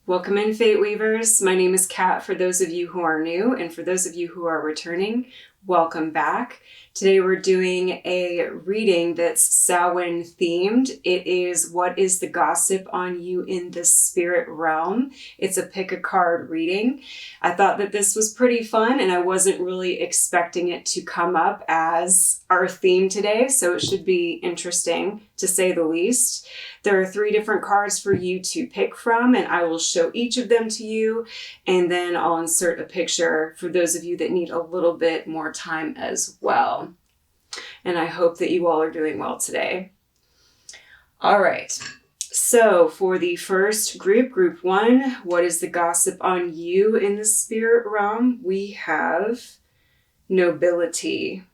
Welcome in, Fate Weavers. My name is Kat for those of you who are new, and for those of you who are returning, welcome back. Today we're doing a reading that's Samhain themed. It is What is the Gossip on You in the Spirit Realm? It's a pick a card reading. I thought that this was pretty fun, and I wasn't really expecting it to come up as our theme today, so it should be interesting to say the least. There are 3 different cards for you to pick from, and I will show each of them to you, and then I'll insert a picture for those of you that need a little bit more time as well. And I hope that you all are doing well today. All right, so for the first group, group 1, what is the gossip on you in the spirit realm? We have Nobility.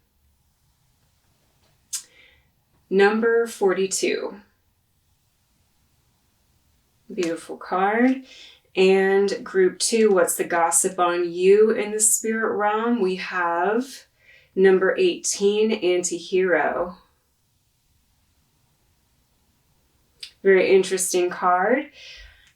Number 42. Beautiful card. And group 2, what's the gossip on you in the spirit realm? We have number 18, Anti-Hero. Very interesting card.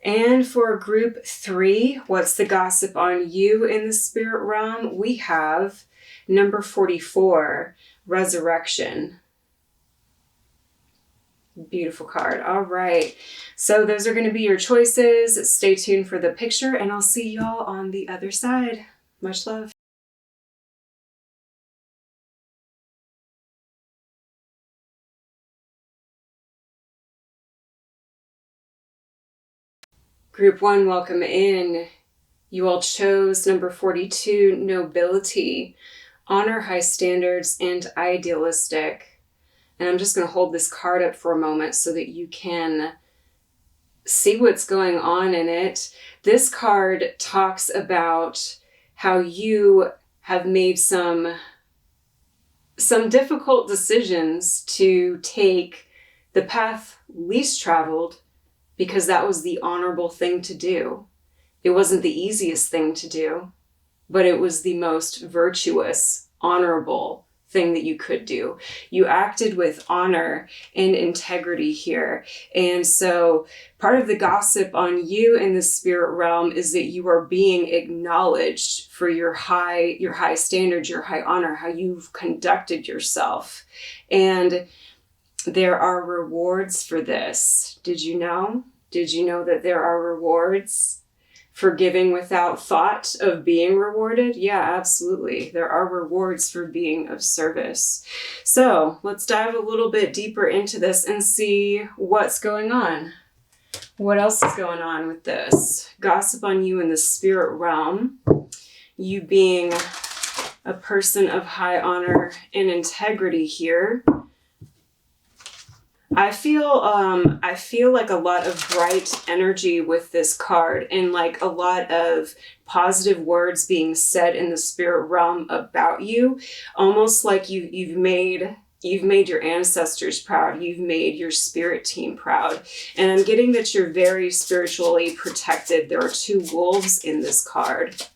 And for group 3, what's the gossip on you in the spirit realm? We have number 44, Resurrection. Beautiful card. All right. So those are going to be your choices. Stay tuned for the picture, and I'll see y'all on the other side. Much love. Group 1, welcome in. You all chose number 42, Nobility. Honor high standards and idealistic. And I'm just going to hold this card up for a moment so that you can see what's going on in it. This card talks about how you have made some difficult decisions to take the path least traveled because that was the honorable thing to do. It wasn't the easiest thing to do, but it was the most virtuous, honorable thing that you could do. You acted with honor and integrity here. And so part of the gossip on you in the spirit realm is that you are being acknowledged for your high standards, your high honor, how you've conducted yourself. And there are rewards for this. Did you know? Did you know that there are rewards for giving without thought of being rewarded? Yeah, absolutely. There are rewards for being of service. So let's dive a little bit deeper into this and see what's going on. What else is going on with this? Gossip on you in the spirit realm. You being a person of high honor and integrity here. I feel like a lot of bright energy with this card, and like a lot of positive words being said in the spirit realm about you, almost like you've made your ancestors proud. You've made your spirit team proud. And I'm getting that you're very spiritually protected. There are 2 wolves in this card.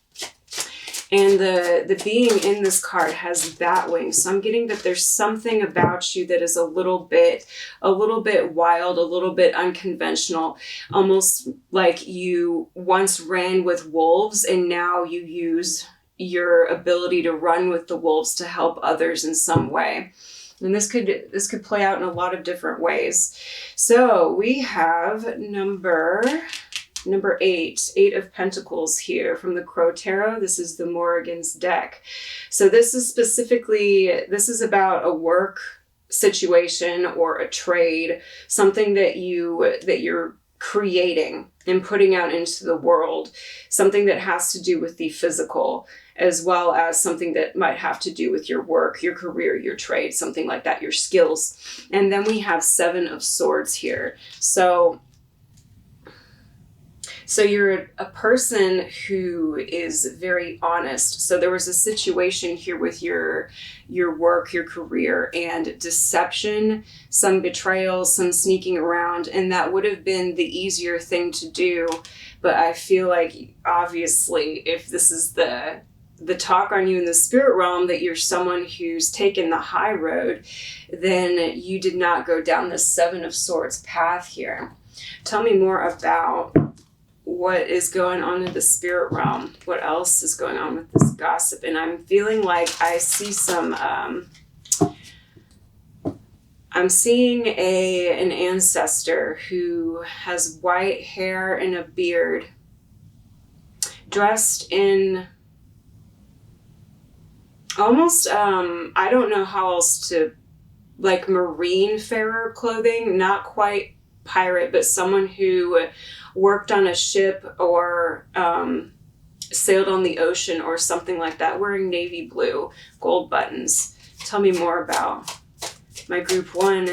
And the being in this card has bat wings. So I'm getting that there's something about you that is a little bit wild, a little bit unconventional, almost like you once ran with wolves and now you use your ability to run with the wolves to help others in some way. And this could play out in a lot of different ways. So we have number 8 of Pentacles here from the Crow Tarot. This is the Morrigan's deck. So this is about a work situation or a trade, something that you're creating and putting out into the world, something that has to do with the physical, as well as something that might have to do with your work, your career, your trade, something like that, your skills. And then we have 7 of Swords here. So you're a person who is very honest. So there was a situation here with your work, your career, and deception, some betrayal, some sneaking around, and that would have been the easier thing to do. But I feel like, obviously, if this is the talk on you in the spirit realm, that you're someone who's taken the high road, then you did not go down the 7 of Swords path here. Tell me more about what is going on in the spirit realm. What else is going on with this gossip? And I'm feeling like I see some, I'm seeing an ancestor who has white hair and a beard, dressed in almost, I don't know how else to, like marine farer clothing, not quite pirate, but someone who worked on a ship or sailed on the ocean or something like that, wearing navy blue, gold buttons. Tell me more about my group 1,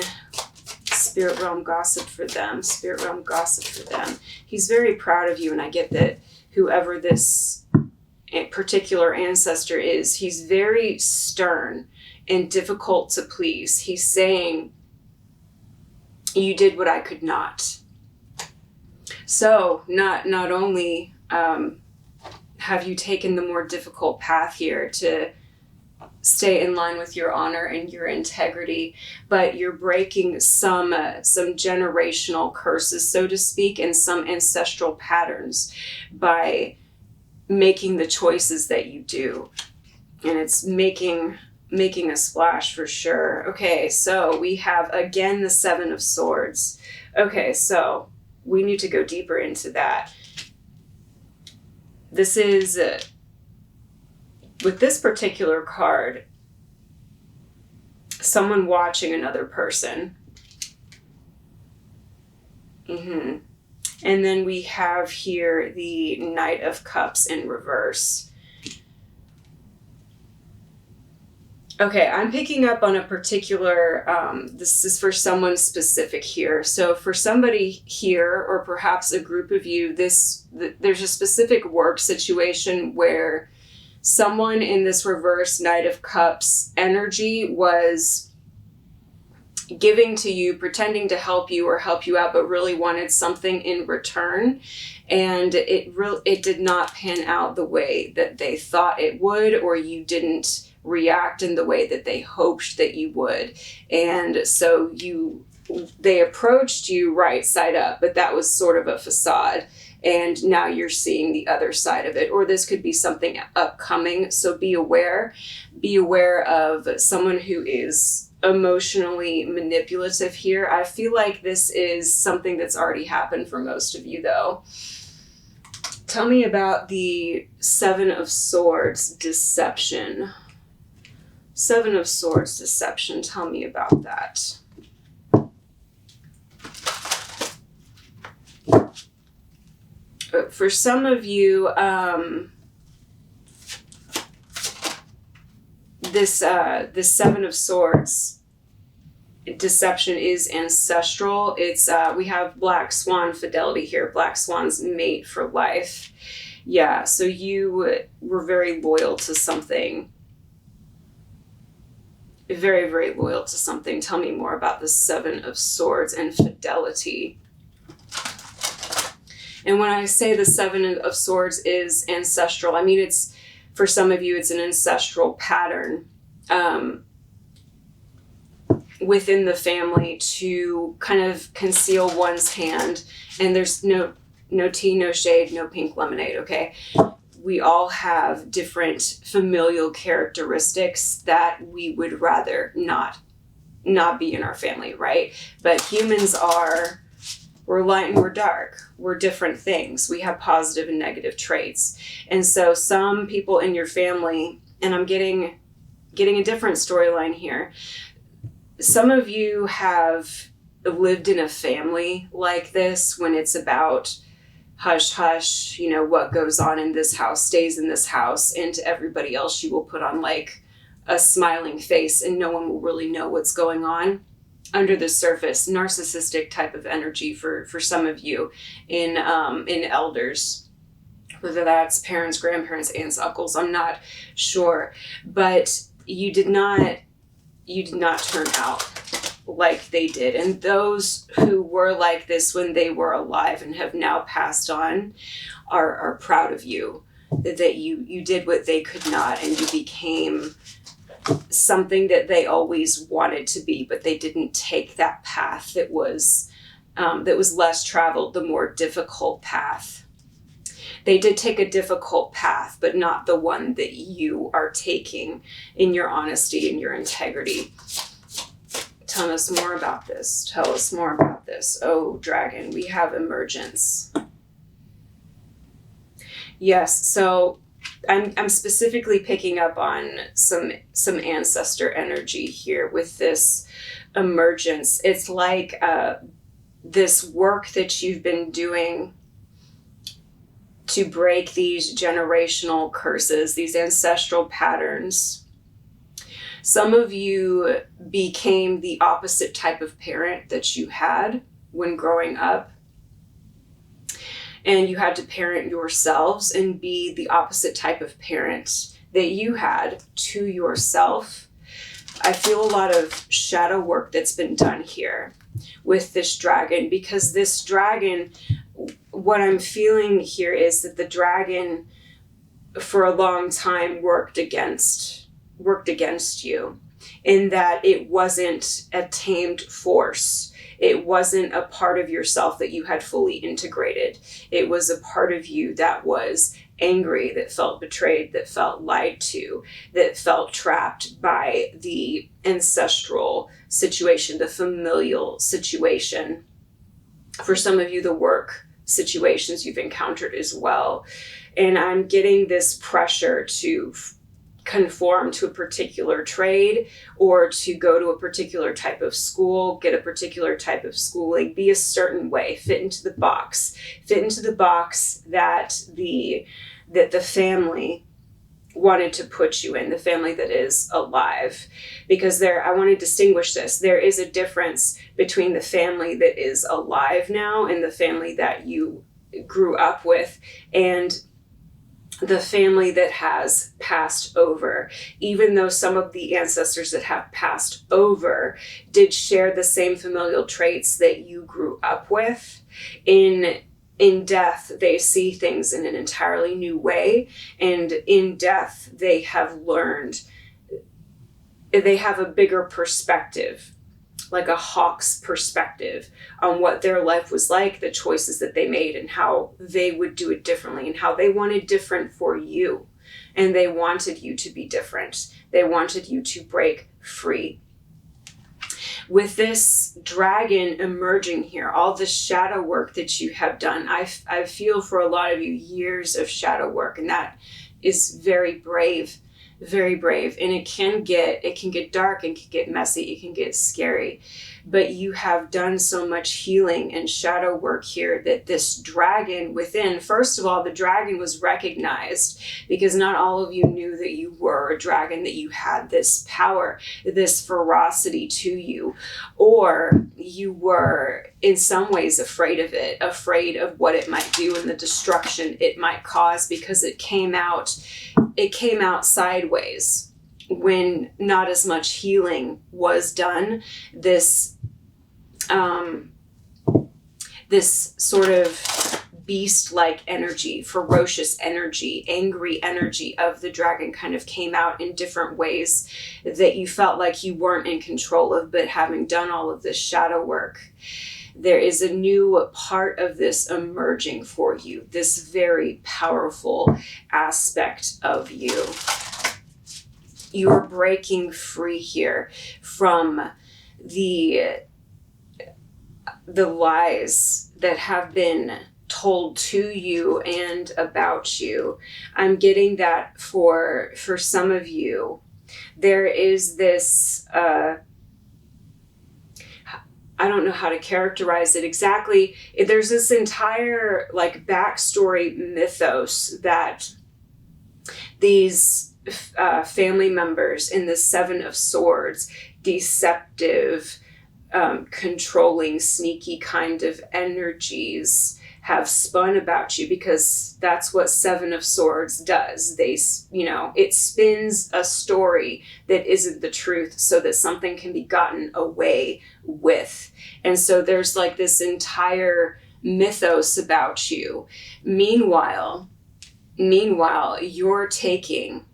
spirit realm gossip for them, spirit realm gossip for them. He's very proud of you, and I get that whoever this particular ancestor is, he's very stern and difficult to please. He's saying, you did what I could not. So not only have you taken the more difficult path here to stay in line with your honor and your integrity, but you're breaking some generational curses, so to speak, and some ancestral patterns by making the choices that you do. And it's making a splash for sure. Okay, so we have again the 7 of Swords. Okay, so we need to go deeper into that. This is, with this particular card, someone watching another person. And then we have here the Knight of Cups in reverse. Okay, I'm picking up on a particular, this is for someone specific here. So for somebody here, or perhaps a group of you, there's a specific work situation where someone in this reverse Knight of Cups energy was giving to you, pretending to help you or help you out, but really wanted something in return. And it did not pan out the way that they thought it would, or you didn't react in the way that they hoped that you would. And so they approached you right side up, but that was sort of a facade. And now you're seeing the other side of it, or this could be something upcoming. So be aware of someone who is emotionally manipulative here. I feel like this is something that's already happened for most of you though. Tell me about the 7 of Swords deception. 7 of Swords deception. Tell me about that. For some of you, this 7 of Swords deception is ancestral. It's we have Black Swan fidelity here. Black Swans mate for life. Yeah, so you were very loyal to something. Very, very loyal to something. Tell me more about the 7 of Swords and fidelity. And when I say the 7 of Swords is ancestral, I mean, it's, for some of you, it's an ancestral pattern within the family to kind of conceal one's hand. And there's no tea, no shade, no pink lemonade, okay? We all have different familial characteristics that we would rather not be in our family, right? But humans are, we're light and we're dark. We're different things. We have positive and negative traits. And so some people in your family, and I'm getting a different storyline here. Some of you have lived in a family like this when it's about hush, hush, you know, what goes on in this house stays in this house. And to everybody else, you will put on like a smiling face and no one will really know what's going on under the surface. Narcissistic type of energy for some of you in elders, whether that's parents, grandparents, aunts, uncles, I'm not sure, but you did not turn out like they did. And those who were like this when they were alive and have now passed on are proud of you, that you did what they could not, and you became something that they always wanted to be, but they didn't take that path that was less traveled, the more difficult path. They did take a difficult path, but not the one that you are taking in your honesty and your integrity. Tell us more about this. Tell us more about this. Oh, dragon, we have emergence. Yes, so I'm specifically picking up on some ancestor energy here with this emergence. It's like this work that you've been doing to break these generational curses, these ancestral patterns. Some of you became the opposite type of parent that you had when growing up. And you had to parent yourselves and be the opposite type of parent that you had to yourself. I feel a lot of shadow work that's been done here with this dragon, because this dragon, what I'm feeling here is that the dragon for a long time worked against you, in that it wasn't a tamed force. It wasn't a part of yourself that you had fully integrated. It was a part of you that was angry, that felt betrayed, that felt lied to, that felt trapped by the ancestral situation, the familial situation. For some of you, the work situations you've encountered as well. And I'm getting this pressure to conform to a particular trade, or to go to a particular type of school, get a particular type of schooling, be a certain way, fit into the box that the family wanted to put you in, the family that is alive. Because I want to distinguish this. There is a difference between the family that is alive now and the family that you grew up with, and the family that has passed over. Even though some of the ancestors that have passed over did share the same familial traits that you grew up with, in death, they see things in an entirely new way. And in death, they have a bigger perspective, like a hawk's perspective on what their life was like, the choices that they made, and how they would do it differently, and how they wanted different for you. And they wanted you to be different. They wanted you to break free. With this dragon emerging here, all the shadow work that you have done, I feel for a lot of you years of shadow work, and that is very brave. Very brave. And it can get dark, and can get messy, it can get scary. But you have done so much healing and shadow work here that this dragon within, first of all, the dragon was recognized, because not all of you knew that you were a dragon, that you had this power, this ferocity to you, or you were in some ways afraid of it, afraid of what it might do and the destruction it might cause, because it came out sideways when not as much healing was done. This sort of beast-like energy, ferocious energy, angry energy of the dragon kind of came out in different ways that you felt like you weren't in control of. But having done all of this shadow work, there is a new part of this emerging for you, this very powerful aspect of you. You're breaking free here from the lies that have been told to you and about you. I'm getting that for some of you, there is this, I don't know how to characterize it exactly. There's this entire backstory mythos that these family members in the Seven of Swords, deceptive, controlling, sneaky kind of energies have spun about you, because that's what Seven of Swords does. It spins a story that isn't the truth so that something can be gotten away with. And so there's this entire mythos about you. Meanwhile, you're taking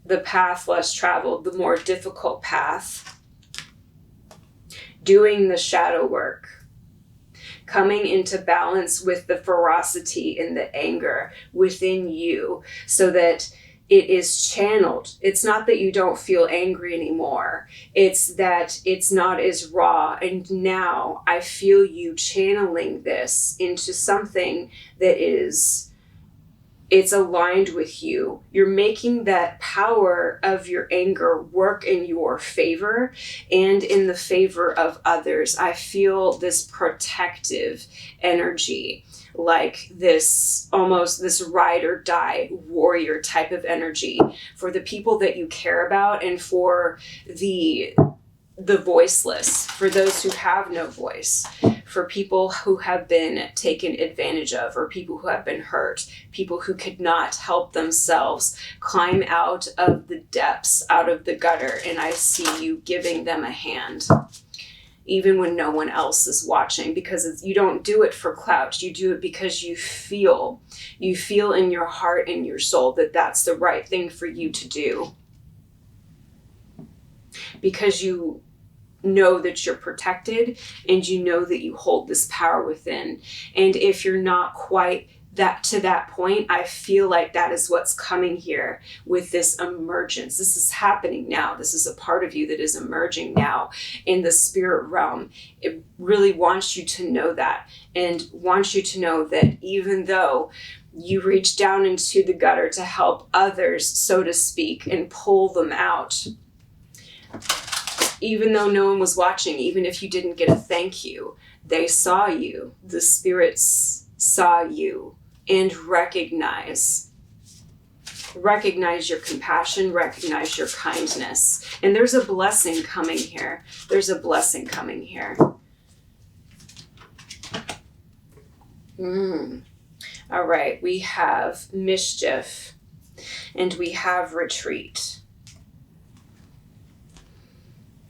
the path less traveled, the more difficult path, doing the shadow work, coming into balance with the ferocity and the anger within you so that it is channeled. It's not that you don't feel angry anymore. It's that it's not as raw. And now I feel you channeling this into something that it's aligned with you. You're making that power of your anger work in your favor and in the favor of others. I feel this protective energy, like this almost this ride or die warrior type of energy for the people that you care about and for the voiceless, for those who have no voice, for people who have been taken advantage of, or people who have been hurt, people who could not help themselves climb out of the depths, out of the gutter. And I see you giving them a hand, even when no one else is watching, because you don't do it for clout. You do it because you feel in your heart and your soul that that's the right thing for you to do. Because you know that you're protected and you know that you hold this power within. And if you're not quite to that point, I feel like that is what's coming here with this emergence. This is happening now. This is a part of you that is emerging now in the spirit realm. It really wants you to know that, and wants you to know that even though you reach down into the gutter to help others, so to speak, and pull them out, even though no one was watching, even if you didn't get a thank you, they saw you. The spirits saw you and recognize your compassion, recognize your kindness. And there's a blessing coming here. There's a blessing coming here. All right, we have mischief and we have retreat.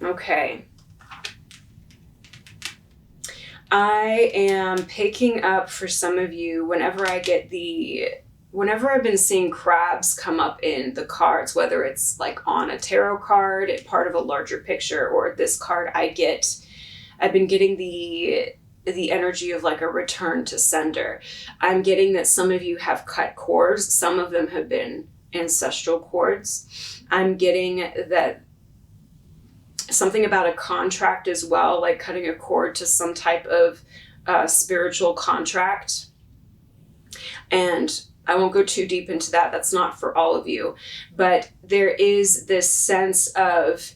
Okay. I am picking up for some of you whenever I've been seeing crabs come up in the cards, whether it's like on a tarot card, part of a larger picture, or this card I've been getting the energy of like a return to sender. I'm getting that some of you have cut cords. Some of them have been ancestral cords. I'm getting that something about a contract as well, like cutting a cord to some type of spiritual contract. And I won't go too deep into that. That's not for all of you. But there is this sense of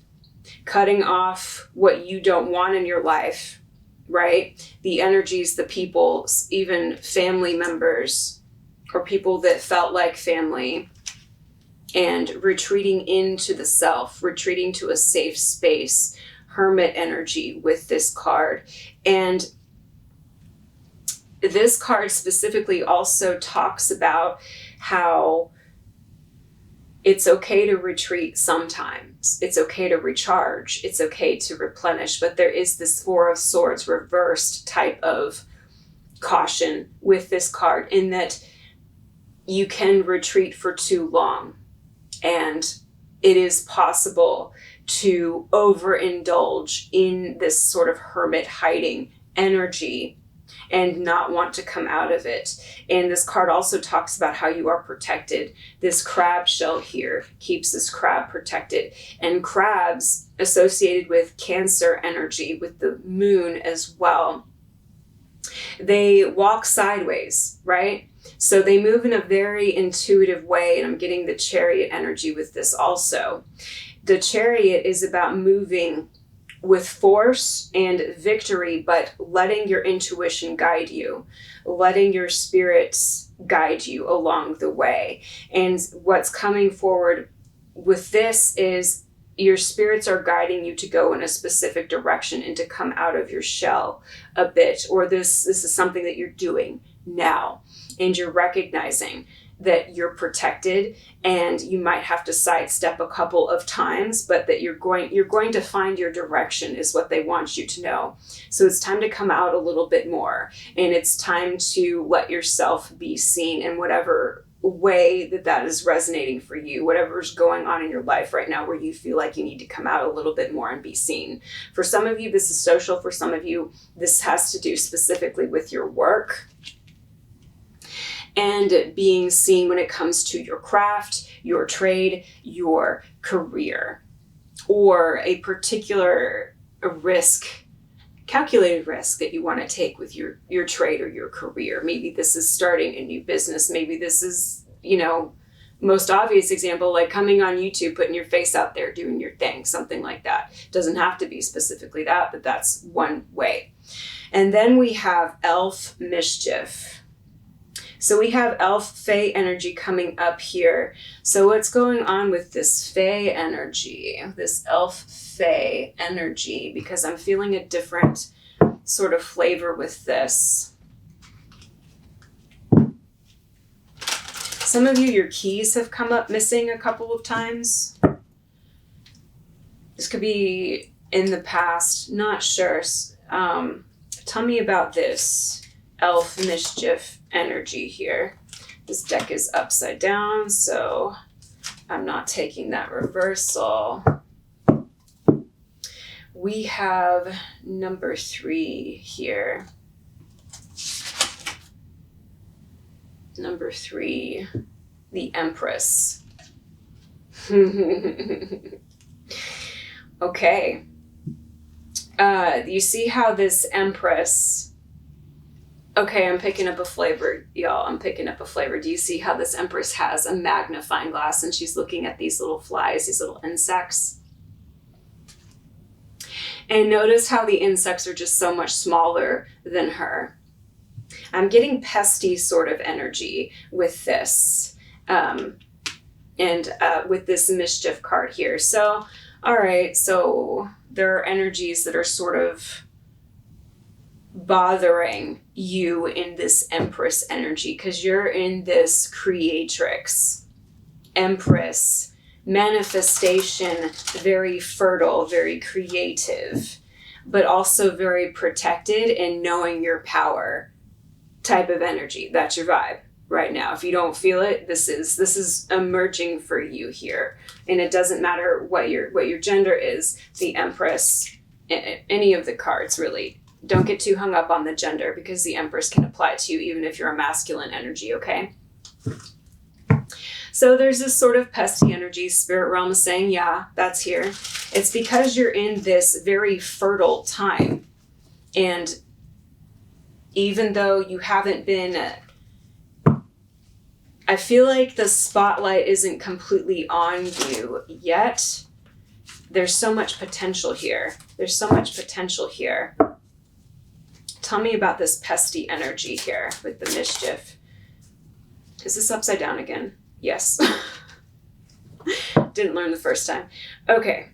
cutting off what you don't want in your life, right? The energies, the people, even family members or people that felt like family, and retreating into the self, retreating to a safe space, hermit energy with this card. And this card specifically also talks about how it's okay to retreat sometimes. It's okay to recharge. It's okay to replenish. But there is this Four of Swords reversed type of caution with this card, in that you can retreat for too long. And it is possible to overindulge in this sort of hermit hiding energy and not want to come out of it. And this card also talks about how you are protected. This crab shell here keeps this crab protected. And crabs associated with Cancer energy, with the moon as well, they walk sideways, right? So they move in a very intuitive way, and I'm getting the Chariot energy with this also. The Chariot is about moving with force and victory, but letting your intuition guide you, letting your spirits guide you along the way. And what's coming forward with this is your spirits are guiding you to go in a specific direction and to come out of your shell a bit, or this is something that you're doing now. And you're recognizing that you're protected, and you might have to sidestep a couple of times, but that you're going to find your direction is what they want you to know. So it's time to come out a little bit more, and it's time to let yourself be seen in whatever way that is resonating for you, whatever's going on in your life right now where you feel like you need to come out a little bit more and be seen. For some of you, this is social. For some of you, this has to do specifically with your work and being seen when it comes to your craft, your trade, your career, or a particular risk, calculated risk that you want to take with your trade or your career. Maybe this is starting a new business. Maybe this is, most obvious example, like coming on YouTube, putting your face out there, doing your thing, something like that. Doesn't have to be specifically that, but that's one way. And then we have elf mischief. So we have elf fae energy coming up here. So what's going on with this fae energy, this elf fae energy? Because I'm feeling a different sort of flavor with this. Some of you, your keys have come up missing a couple of times. This could be in the past, not sure. Tell me about this elf mischief energy here. This deck is upside down, so I'm not taking that reversal. We have number 3 here. Number 3, the Empress. Okay. You see how this Empress... Okay, I'm picking up a flavor, y'all. I'm picking up a flavor. Do you see how this Empress has a magnifying glass and she's looking at these little flies, these little insects? And notice how the insects are just so much smaller than her. I'm getting pesty sort of energy with this, and with this mischief card here. So, all right, so there are energies that are sort of bothering you in this Empress energy because you're in this creatrix, Empress, manifestation, very fertile, very creative, but also very protected and knowing your power type of energy. That's your vibe right now. If you don't feel it, this is emerging for you here. And it doesn't matter what your gender is, the Empress, any of the cards really. Don't get too hung up on the gender because the Empress can apply to you even if you're a masculine energy, okay? So there's this sort of pesty energy. Spirit realm is saying, yeah, that's here. It's because you're in this very fertile time. And even though you haven't been... I feel like the spotlight isn't completely on you yet. There's so much potential here. There's so much potential here. Tell me about this pesty energy here with the mischief. Is this upside down again? Yes. Didn't learn the first time. Okay.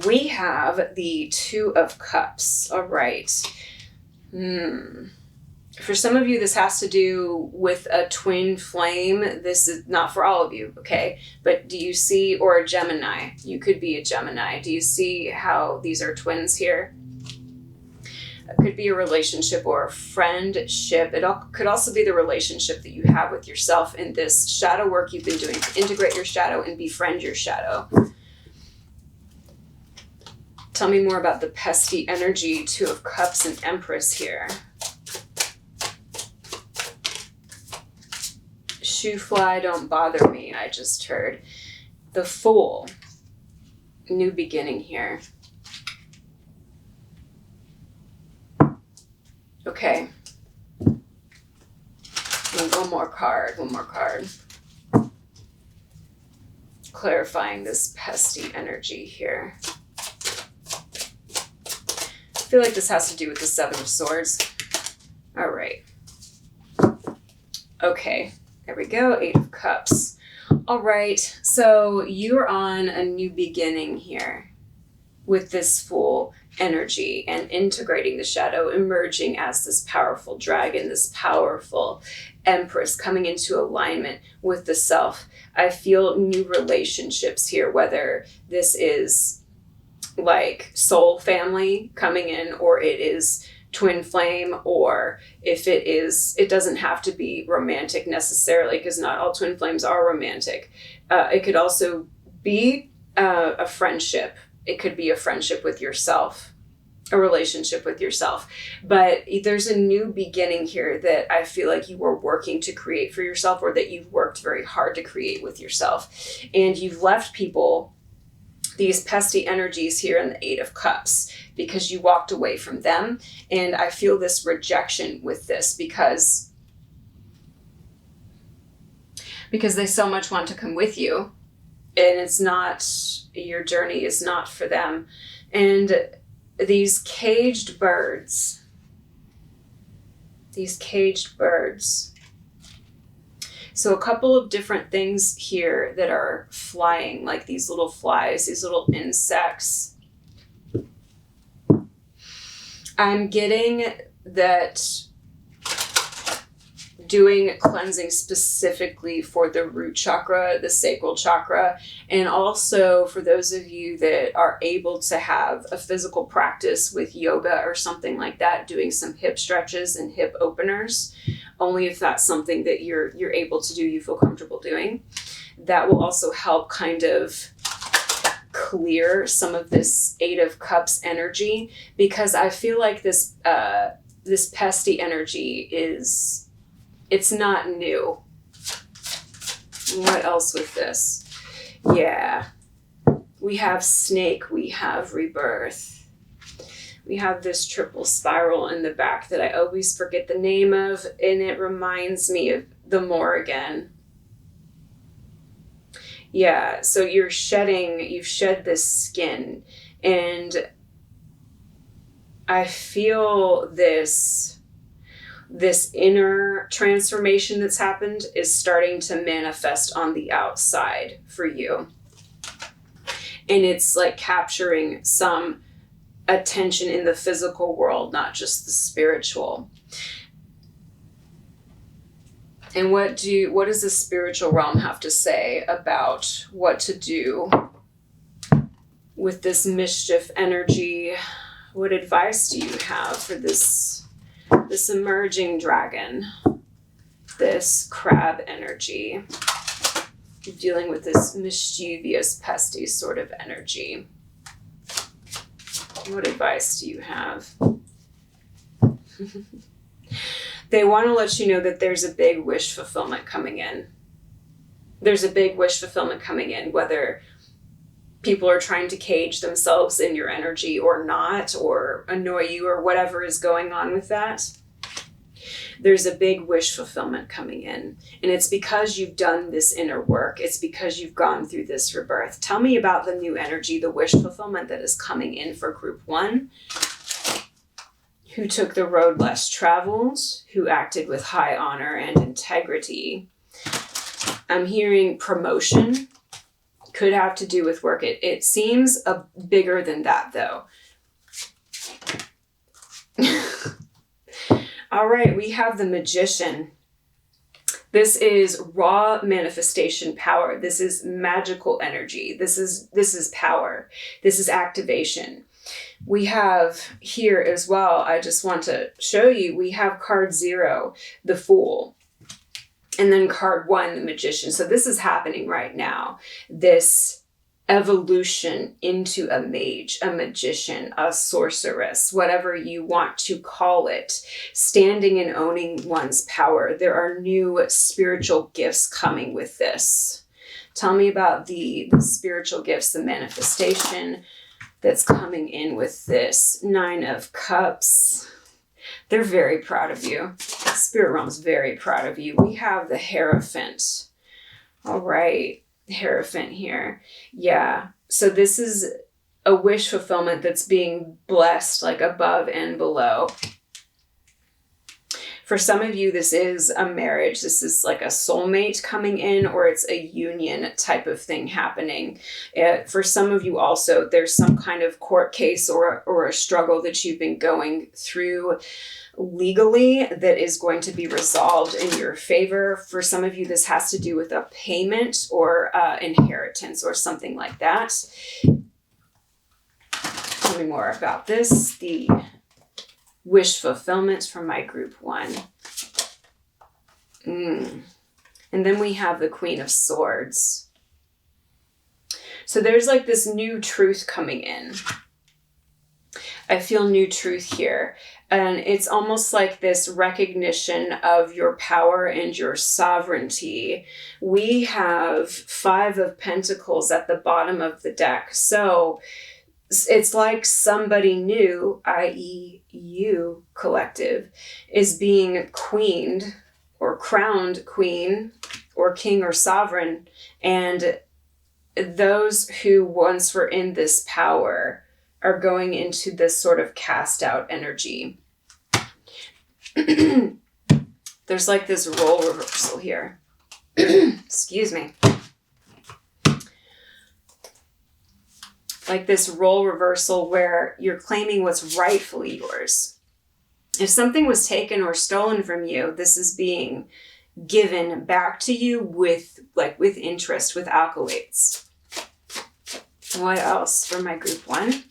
We have the 2 of Cups. All right. For some of you, this has to do with a twin flame. This is not for all of you, okay? But do you see, or a Gemini? You could be a Gemini. Do you see how these are twins here? It could be a relationship or a friendship. It could also be the relationship that you have with yourself in this shadow work you've been doing to integrate your shadow and befriend your shadow. Tell me more about the pesty energy, 2 of Cups and Empress here. Shoe fly, don't bother me, I just heard. The Fool. New beginning here. Okay. And one more card. Clarifying this pesty energy here. I feel like this has to do with the 7 of Swords. All right. Okay, there we go. 8 of Cups. All right, so you're on a new beginning here with this Fool energy and integrating the shadow, emerging as this powerful dragon, this powerful Empress coming into alignment with the self. I feel new relationships here, whether this is like soul family coming in or it is twin flame, or if it doesn't have to be romantic necessarily, because not all twin flames are romantic. It could also be a friendship. It could be a friendship with yourself, a relationship with yourself. But there's a new beginning here that I feel like you are working to create for yourself, or that you've worked very hard to create with yourself. And you've left people, these pesky energies here in the Eight of Cups, because you walked away from them. And I feel this rejection with this because they so much want to come with you, and it's not, your journey is not for them. And these caged birds, so a couple of different things here that are flying, like these little flies, these little insects. I'm getting that doing cleansing specifically for the root chakra, the sacral chakra, and also for those of you that are able to have a physical practice with yoga or something like that, doing some hip stretches and hip openers, only if that's something that you're able to do, you feel comfortable doing. That will also help kind of clear some of this Eight of Cups energy, because I feel like this pesty energy it's not new. What else with this? Yeah. We have snake, we have rebirth. We have this triple spiral in the back that I always forget the name of, and it reminds me of the Morrigan. Yeah, so you've shed this skin, and I feel this inner transformation that's happened is starting to manifest on the outside for you. And it's like capturing some attention in the physical world, not just the spiritual. And what does the spiritual realm have to say about what to do with this mischief energy? What advice do you have for this emerging dragon, this crab energy, dealing with this mischievous, pesty sort of energy? What advice do you have? They want to let you know that there's a big wish fulfillment coming in. There's a big wish fulfillment coming in, whether people are trying to cage themselves in your energy or not, or annoy you, or whatever is going on with that. There's a big wish fulfillment coming in. And it's because you've done this inner work. It's because you've gone through this rebirth. Tell me about the new energy, the wish fulfillment that is coming in for group 1. Who took the road less traveled, who acted with high honor and integrity. I'm hearing promotion. Could have to do with work. It seems bigger than that, though. All right, we have the Magician. This is raw manifestation power. This is magical energy. This is power. This is activation. We have here as well, I just want to show you, we have card 0, the Fool. And then card 1, the Magician. So this is happening right now. This evolution into a mage, a magician, a sorceress, whatever you want to call it, standing and owning one's power. There are new spiritual gifts coming with this. Tell me about the spiritual gifts, the manifestation that's coming in with this 9 of Cups. They're very proud of you. Spirit realm's very proud of you. We have the Hierophant. All right, Hierophant here. Yeah, so this is a wish fulfillment that's being blessed, like above and below. For some of you, this is a marriage. This is like a soulmate coming in, or it's a union type of thing happening. For some of you also, there's some kind of court case or a struggle that you've been going through legally that is going to be resolved in your favor. For some of you, this has to do with a payment or inheritance or something like that. Tell me more about this. The wish fulfillment from my group 1. And then we have the Queen of Swords. So there's like this new truth coming in. I feel new truth here. And it's almost like this recognition of your power and your sovereignty. We have 5 of Pentacles at the bottom of the deck. So it's like somebody new, i.e. you, collective, is being queened or crowned queen or king or sovereign. And those who once were in this power are going into this sort of cast out energy. There's like this role reversal here. Excuse me. Like this role reversal where you're claiming what's rightfully yours. If something was taken or stolen from you, this is being given back to you with interest, with accolades. What else for my group 1?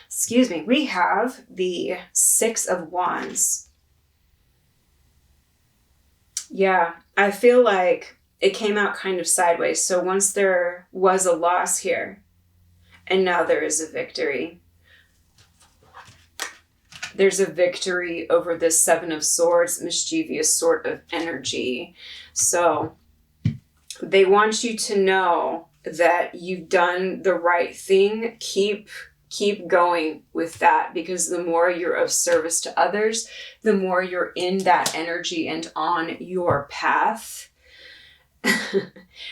Excuse me. We have the 6 of Wands. Yeah, I feel like it came out kind of sideways. So once there was a loss here, and now there is a victory. There's a victory over this 7 of Swords, mischievous sort of energy. So they want you to know that you've done the right thing. Keep going with that, because the more you're of service to others, the more you're in that energy and on your path.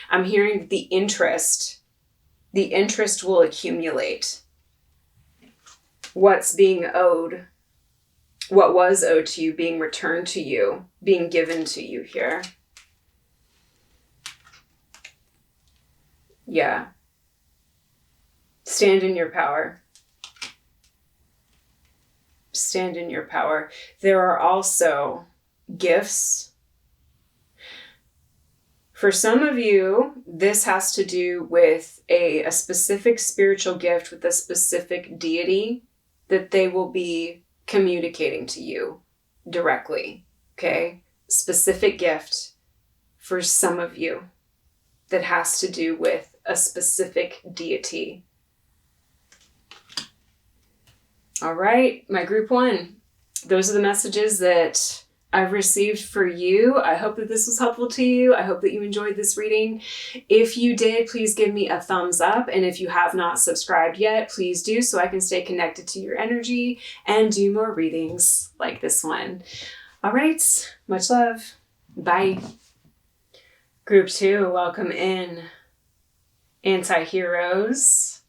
I'm hearing the interest will accumulate. What's being owed, what was owed to you, being returned to you, being given to you here. Yeah. Stand in your power. Stand in your power. There are also gifts. For some of you, this has to do with a specific spiritual gift with a specific deity that they will be communicating to you directly. Okay? Specific gift for some of you that has to do with a specific deity. All right, my group 1. Those are the messages that I've received for you. I hope that this was helpful to you. I hope that you enjoyed this reading. If you did, please give me a thumbs up. And if you have not subscribed yet, please do, so I can stay connected to your energy and do more readings like this one. All right, much love. Bye. Group 2, welcome in. Anti-heroes.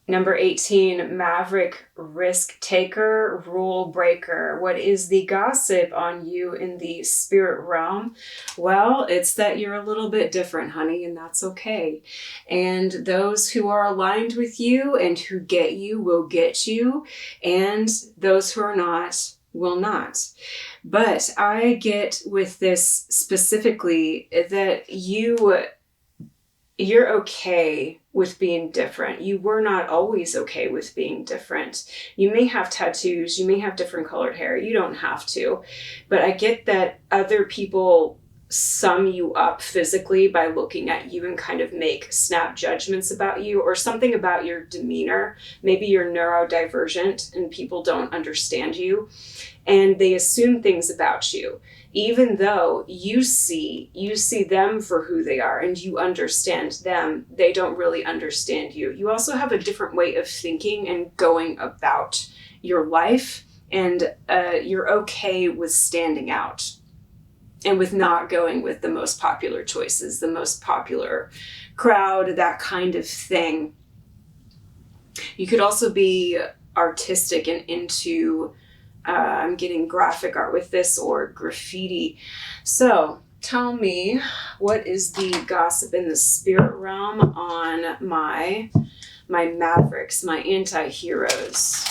Number 18, Maverick, Risk Taker, Rule Breaker. What is the gossip on you in the spirit realm? Well, it's that you're a little bit different, honey, and that's okay. And those who are aligned with you and who get you will get you, and those who are not will not. But I get with this specifically that you're okay with being different. You were not always okay with being different. You may have tattoos, you may have different colored hair, you don't have to. But I get that other people sum you up physically by looking at you and kind of make snap judgments about you or something about your demeanor. Maybe you're neurodivergent and people don't understand you and they assume things about you. Even though you see them for who they are and you understand them, they don't really understand you. You also have a different way of thinking and going about your life, and you're okay with standing out and with not going with the most popular choices, the most popular crowd, that kind of thing. You could also be artistic and into I'm getting graphic art with this, or graffiti. So tell me, what is the gossip in the spirit realm on my mavericks, my anti-heroes?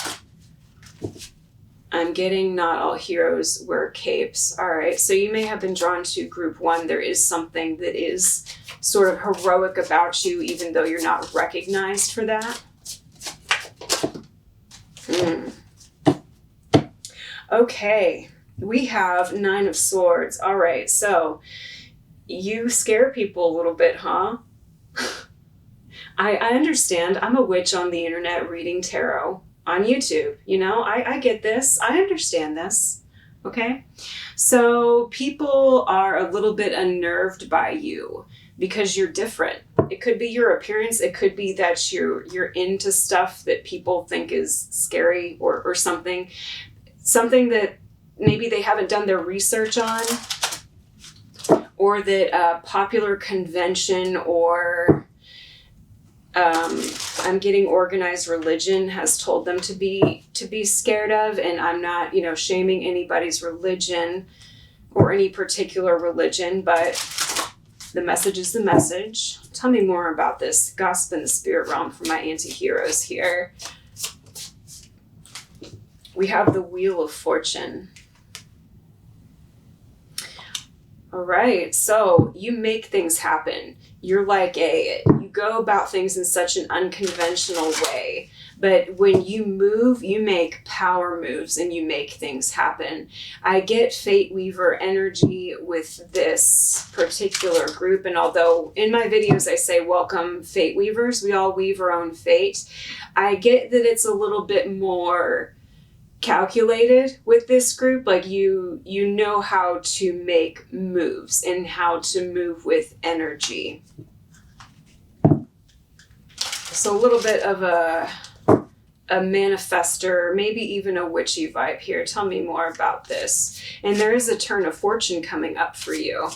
I'm getting not all heroes wear capes. All right, so you may have been drawn to group 1. There is something that is sort of heroic about you, even though you're not recognized for that. Okay, we have 9 of Swords. All right, so you scare people a little bit, huh? I understand. I'm a witch on the internet reading tarot on YouTube. You know, I get this. I understand this. Okay? So people are a little bit unnerved by you because you're different. It could be your appearance. It could be that you're into stuff that people think is scary or something. Something that maybe they haven't done their research on, or that a popular convention or I'm getting organized religion has told them to be scared of. And I'm not, shaming anybody's religion or any particular religion, but the message is the message. Tell me more about this gossip in the spirit realm for my anti-heroes here. We have the Wheel of Fortune. All right, so you make things happen. You're like you go about things in such an unconventional way. But when you move, you make power moves and you make things happen. I get Fate Weaver energy with this particular group. And although in my videos I say welcome Fate Weavers, we all weave our own fate. I get that it's a little bit more calculated with this group. Like you know how to make moves and how to move with energy. So a little bit of a manifester, maybe even a witchy vibe here. Tell me more about this. And there is a turn of fortune coming up for you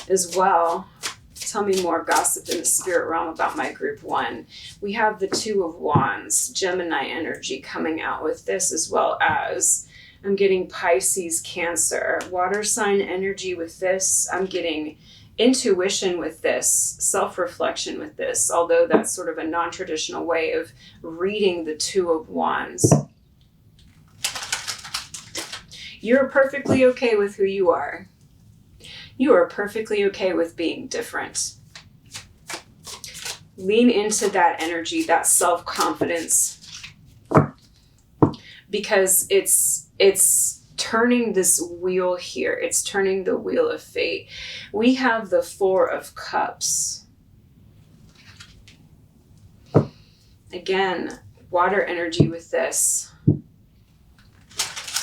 as well. Tell me more gossip in the spirit realm about my group 1. We have the 2 of Wands, Gemini energy coming out with this, as well as I'm getting Pisces, Cancer, water sign energy with this. I'm getting intuition with this, self-reflection with this, although that's sort of a non-traditional way of reading the 2 of Wands. You're perfectly okay with who you are. You are perfectly okay with being different. Lean into that energy, that self-confidence, because it's turning this wheel here. It's turning the wheel of fate. We have the 4 of Cups. Again, water energy with this.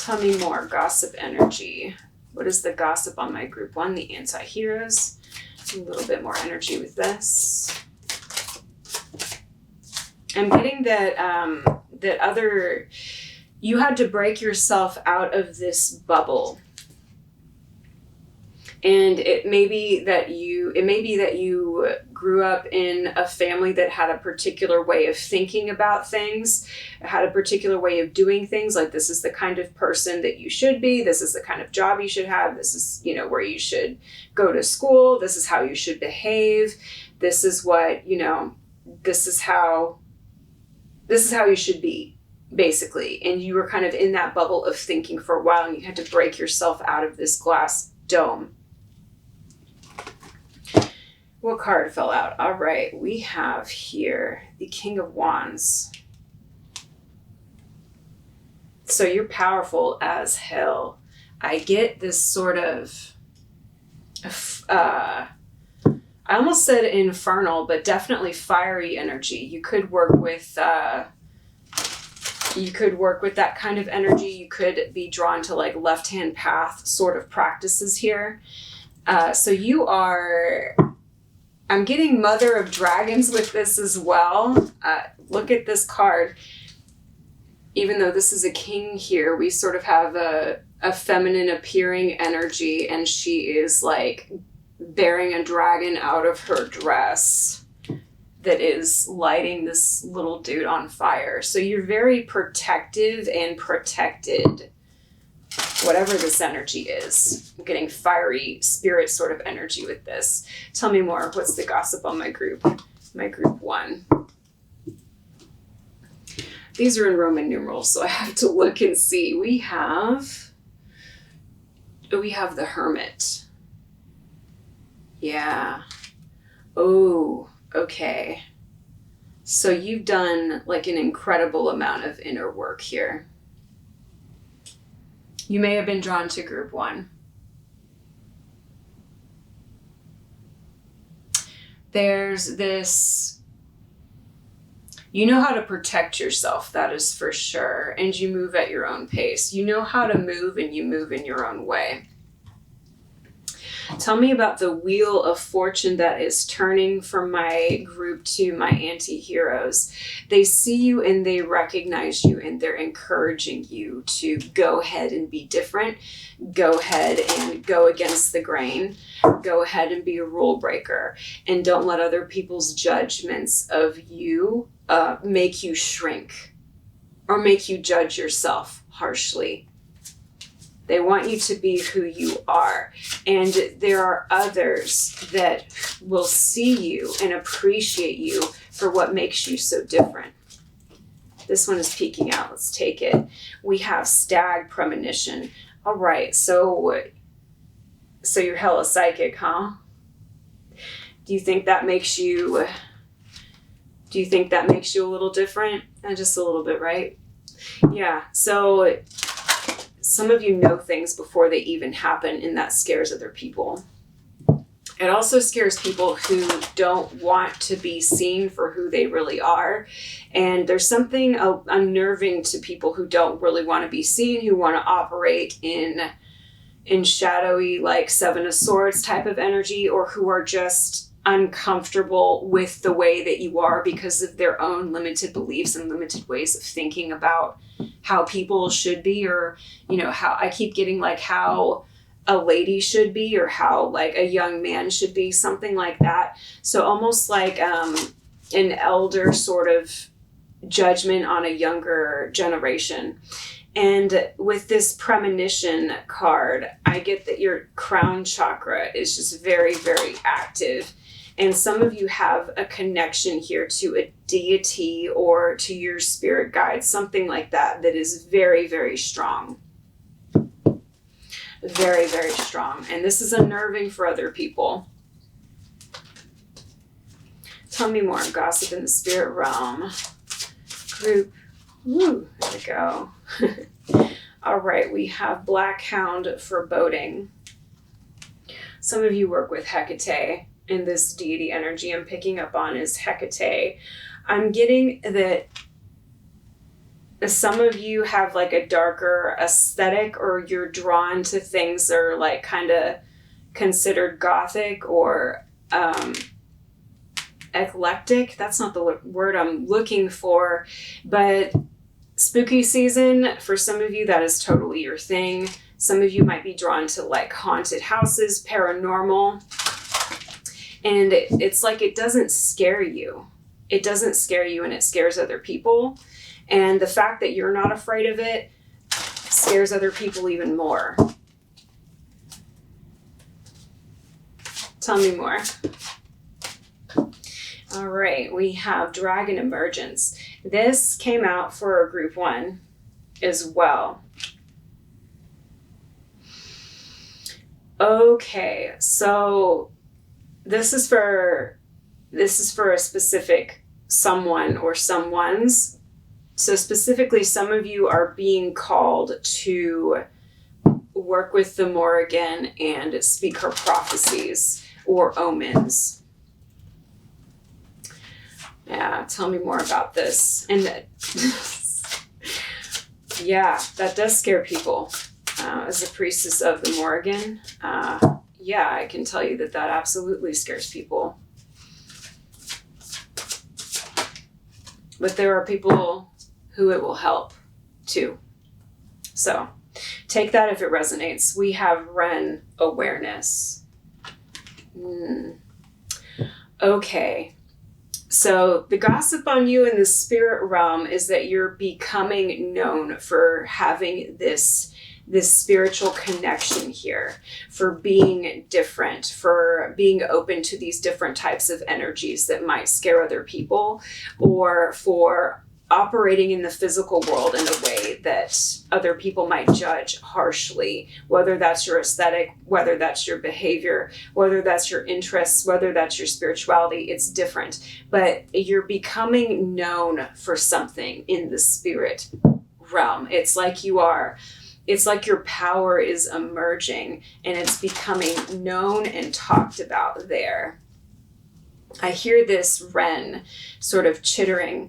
Tell me more gossip energy. What is the gossip on my group 1? The anti-heroes. A little bit more energy with this. I'm getting that you had to break yourself out of this bubble. And it may be that you grew up in a family that had a particular way of thinking about things, had a particular way of doing things. Like, this is the kind of person that you should be. This is the kind of job you should have. This is, where you should go to school. This is how you should behave. This is what, this is how you should be, basically. And you were kind of in that bubble of thinking for a while, and you had to break yourself out of this glass dome. What card fell out? All right, we have here the King of Wands. So you're powerful as hell. I get this sort of, I almost said infernal, but definitely fiery energy. You could work with that kind of energy. You could be drawn to like left-hand path sort of practices here. So you are... I'm getting Mother of Dragons with this as well. Look at this card. Even though this is a king here, we sort of have a feminine appearing energy, and she is like bearing a dragon out of her dress that is lighting this little dude on fire. So you're very protective and protected, whatever this energy is. I'm getting fiery spirit sort of energy with this. Tell me more. What's the gossip on my group 1? These are in Roman numerals, so I have to look and see. We have the Hermit. Yeah. Oh, okay. So you've done like an incredible amount of inner work here. You may have been drawn to group 1. There's this, you know how to protect yourself, that is for sure. And you move at your own pace. You know how to move, and you move in your own way. Tell me about the wheel of fortune that is turning from my group to my anti-heroes. They see you and they recognize you, and they're encouraging you to go ahead and be different. Go ahead and go against the grain. Go ahead and be a rule breaker. And don't let other people's judgments of you make you shrink or make you judge yourself harshly. They want you to be who you are. And there are others that will see you and appreciate you for what makes you so different. This one is peeking out. Let's take it. We have Stag Premonition. All right, so you're hella psychic, huh? Do you think that makes you a little different? Just a little bit, right? Yeah, so some of you know things before they even happen, and that scares other people. It also scares people who don't want to be seen for who they really are. And there's something unnerving to people who don't really want to be seen, who want to operate in shadowy, like 7 of Swords type of energy, or who are just uncomfortable with the way that you are because of their own limited beliefs and limited ways of thinking about how people should be, or, you know, how I keep getting like how a lady should be, or how like a young man should be, something like that. So almost like an elder sort of judgment on a younger generation. And with this premonition card, I get that your crown chakra is just very, very active. And some of you have a connection here to a deity or to your spirit guide, something like that, that is very, very strong. Very, very strong. And this is unnerving for other people. Tell me more. Gossip in the spirit realm. Group. Woo, there we go. All right, we have Black Hound foreboding. Some of you work with Hecate, and this deity energy I'm picking up on is Hecate. I'm getting that some of you have like a darker aesthetic, or you're drawn to things that are like kind of considered gothic or eclectic. That's not the word I'm looking for, but spooky season, for some of you, that is totally your thing. Some of you might be drawn to like haunted houses, paranormal. And it's like it doesn't scare you. It doesn't scare you, and it scares other people. And the fact that you're not afraid of it scares other people even more. Tell me more. All right, we have Dragon Emergence. This came out for group 1 as well. Okay, so this is for a specific someone or someones. So specifically, some of you are being called to work with the Morrigan and speak her prophecies or omens. Yeah, tell me more about this. And yeah, that does scare people. As a priestess of the Morrigan, yeah, I can tell you that absolutely scares people. But there are people who it will help too. So take that if it resonates. We have Ren awareness. Okay. So the gossip on you in the spirit realm is that you're becoming known for having this spiritual connection here, for being different, for being open to these different types of energies that might scare other people, or for operating in the physical world in a way that other people might judge harshly, whether that's your aesthetic, whether that's your behavior, whether that's your interests, whether that's your spirituality. It's different, but you're becoming known for something in the spirit realm. It's like your power is emerging and it's becoming known and talked about there. I hear this wren sort of chittering,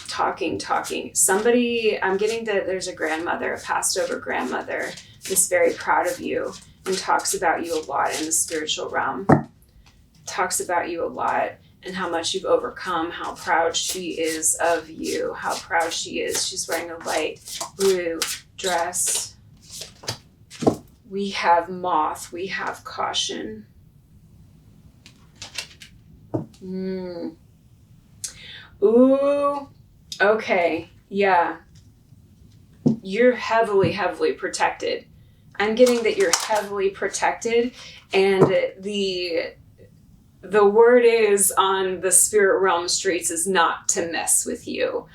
talking. Somebody, I'm getting that there's a grandmother, a passed over grandmother, who's very proud of you and talks about you a lot in the spiritual realm. Talks about you a lot and how much you've overcome, how proud she is of you, how proud she is. She's wearing a light blue dress. We have moth, we have caution. Ooh, okay, yeah. You're heavily protected. I'm getting that you're heavily protected, and the word is on the spirit realm streets is not to mess with you.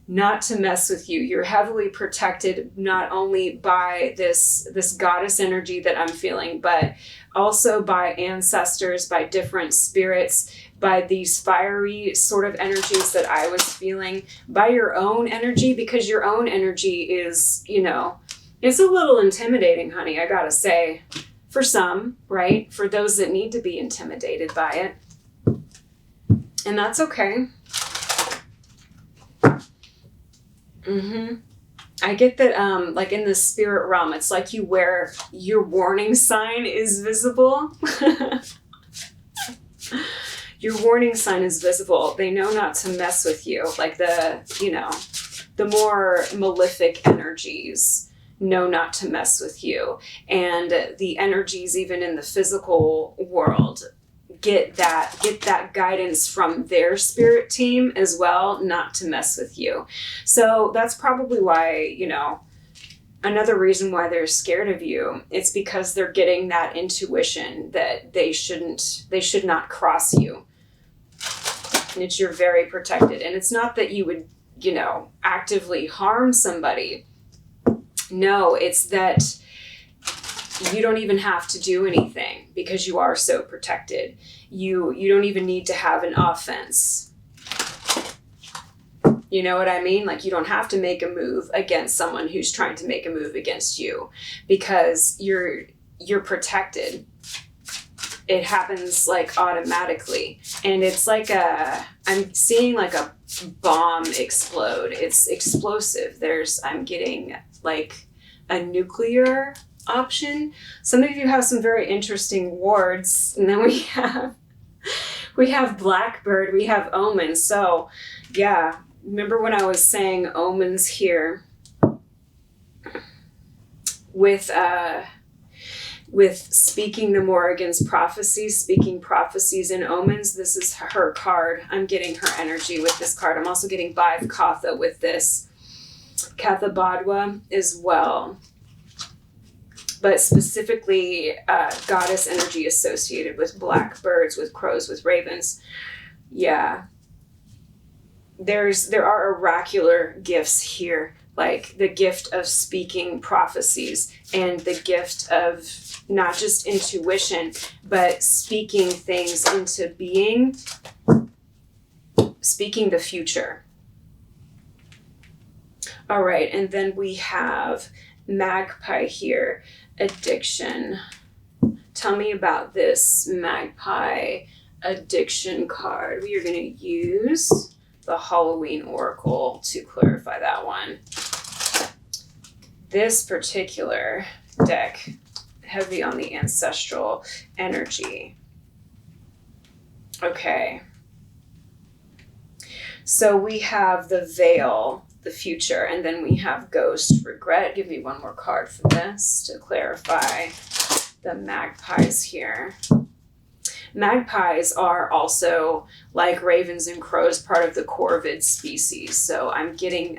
Not to mess with you. You're heavily protected not only by this goddess energy that I'm feeling, but also by ancestors, by different spirits, by these fiery sort of energies that I was feeling, by your own energy, because your own energy is, it's a little intimidating, honey, I gotta say. For some, right? For those that need to be intimidated by it. And that's okay. I get that, like in the spirit realm, it's like you wear, your warning sign is visible. Your warning sign is visible. They know not to mess with you. Like the more malefic energies know not to mess with you. And the energies even in the physical world get that guidance from their spirit team as well, not to mess with you. So that's probably why, another reason why they're scared of you. It's because they're getting that intuition that they should not cross you. And it's you're very protected. And it's not that you would, actively harm somebody. No, it's that you don't even have to do anything because you are so protected. You don't even need to have an offense. You know what I mean? Like you don't have to make a move against someone who's trying to make a move against you because you're protected. It happens like automatically. And it's like I'm seeing like a bomb explode. It's explosive. I'm getting like a nuclear option. Some of you have some very interesting wards. And then we have Blackbird, we have omens. So yeah, remember when I was saying omens here with speaking the Morrigan's prophecies, speaking prophecies and omens. This is her card. I'm getting her energy with this card. I'm also getting Bhaiv Katha with this. Katha Badwa as well. But specifically goddess energy associated with blackbirds, with crows, with ravens. Yeah. There are oracular gifts here, like the gift of speaking prophecies and the gift of not just intuition, but speaking things into being, speaking the future. All right, and then we have magpie here, addiction. Tell me about this magpie addiction card. We are going to use the Halloween Oracle to clarify that one. This particular deck, heavy on the ancestral energy. Okay. So we have the veil, the future, and then we have ghost, regret. Give me one more card for this to clarify the magpies here. Magpies are also, like ravens and crows, part of the corvid species. So I'm getting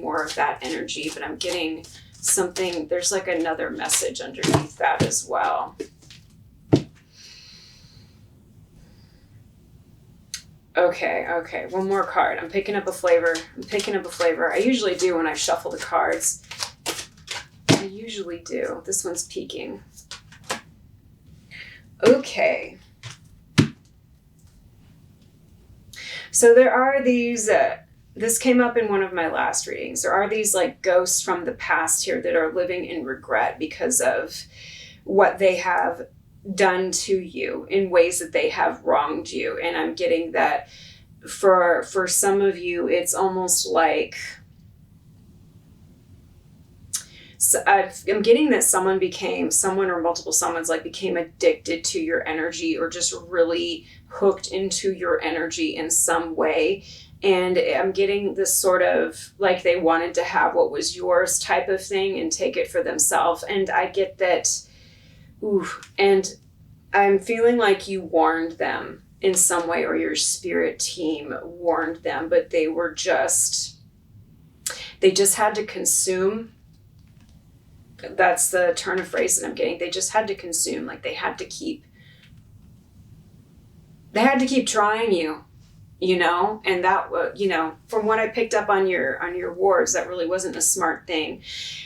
more of that energy, but I'm getting something, there's like another message underneath that as well. Okay. One more card. I'm picking up a flavor. I usually do when I shuffle the cards. I usually do. This one's peeking. Okay. So there are these, this came up in one of my last readings. There are these like ghosts from the past here that are living in regret because of what they have done to you in ways that they have wronged you. And I'm getting that for some of you, it's almost like, so I'm getting that someone or multiple someone's like became addicted to your energy or just really hooked into your energy in some way. And I'm getting this sort of like they wanted to have what was yours type of thing and take it for themselves. And I get that. And I'm feeling like you warned them in some way, or your spirit team warned them, but they just had to consume. That's the turn of phrase that I'm getting. They just had to consume, like they had to keep trying you, and that, from what I picked up on your words, that really wasn't a smart thing.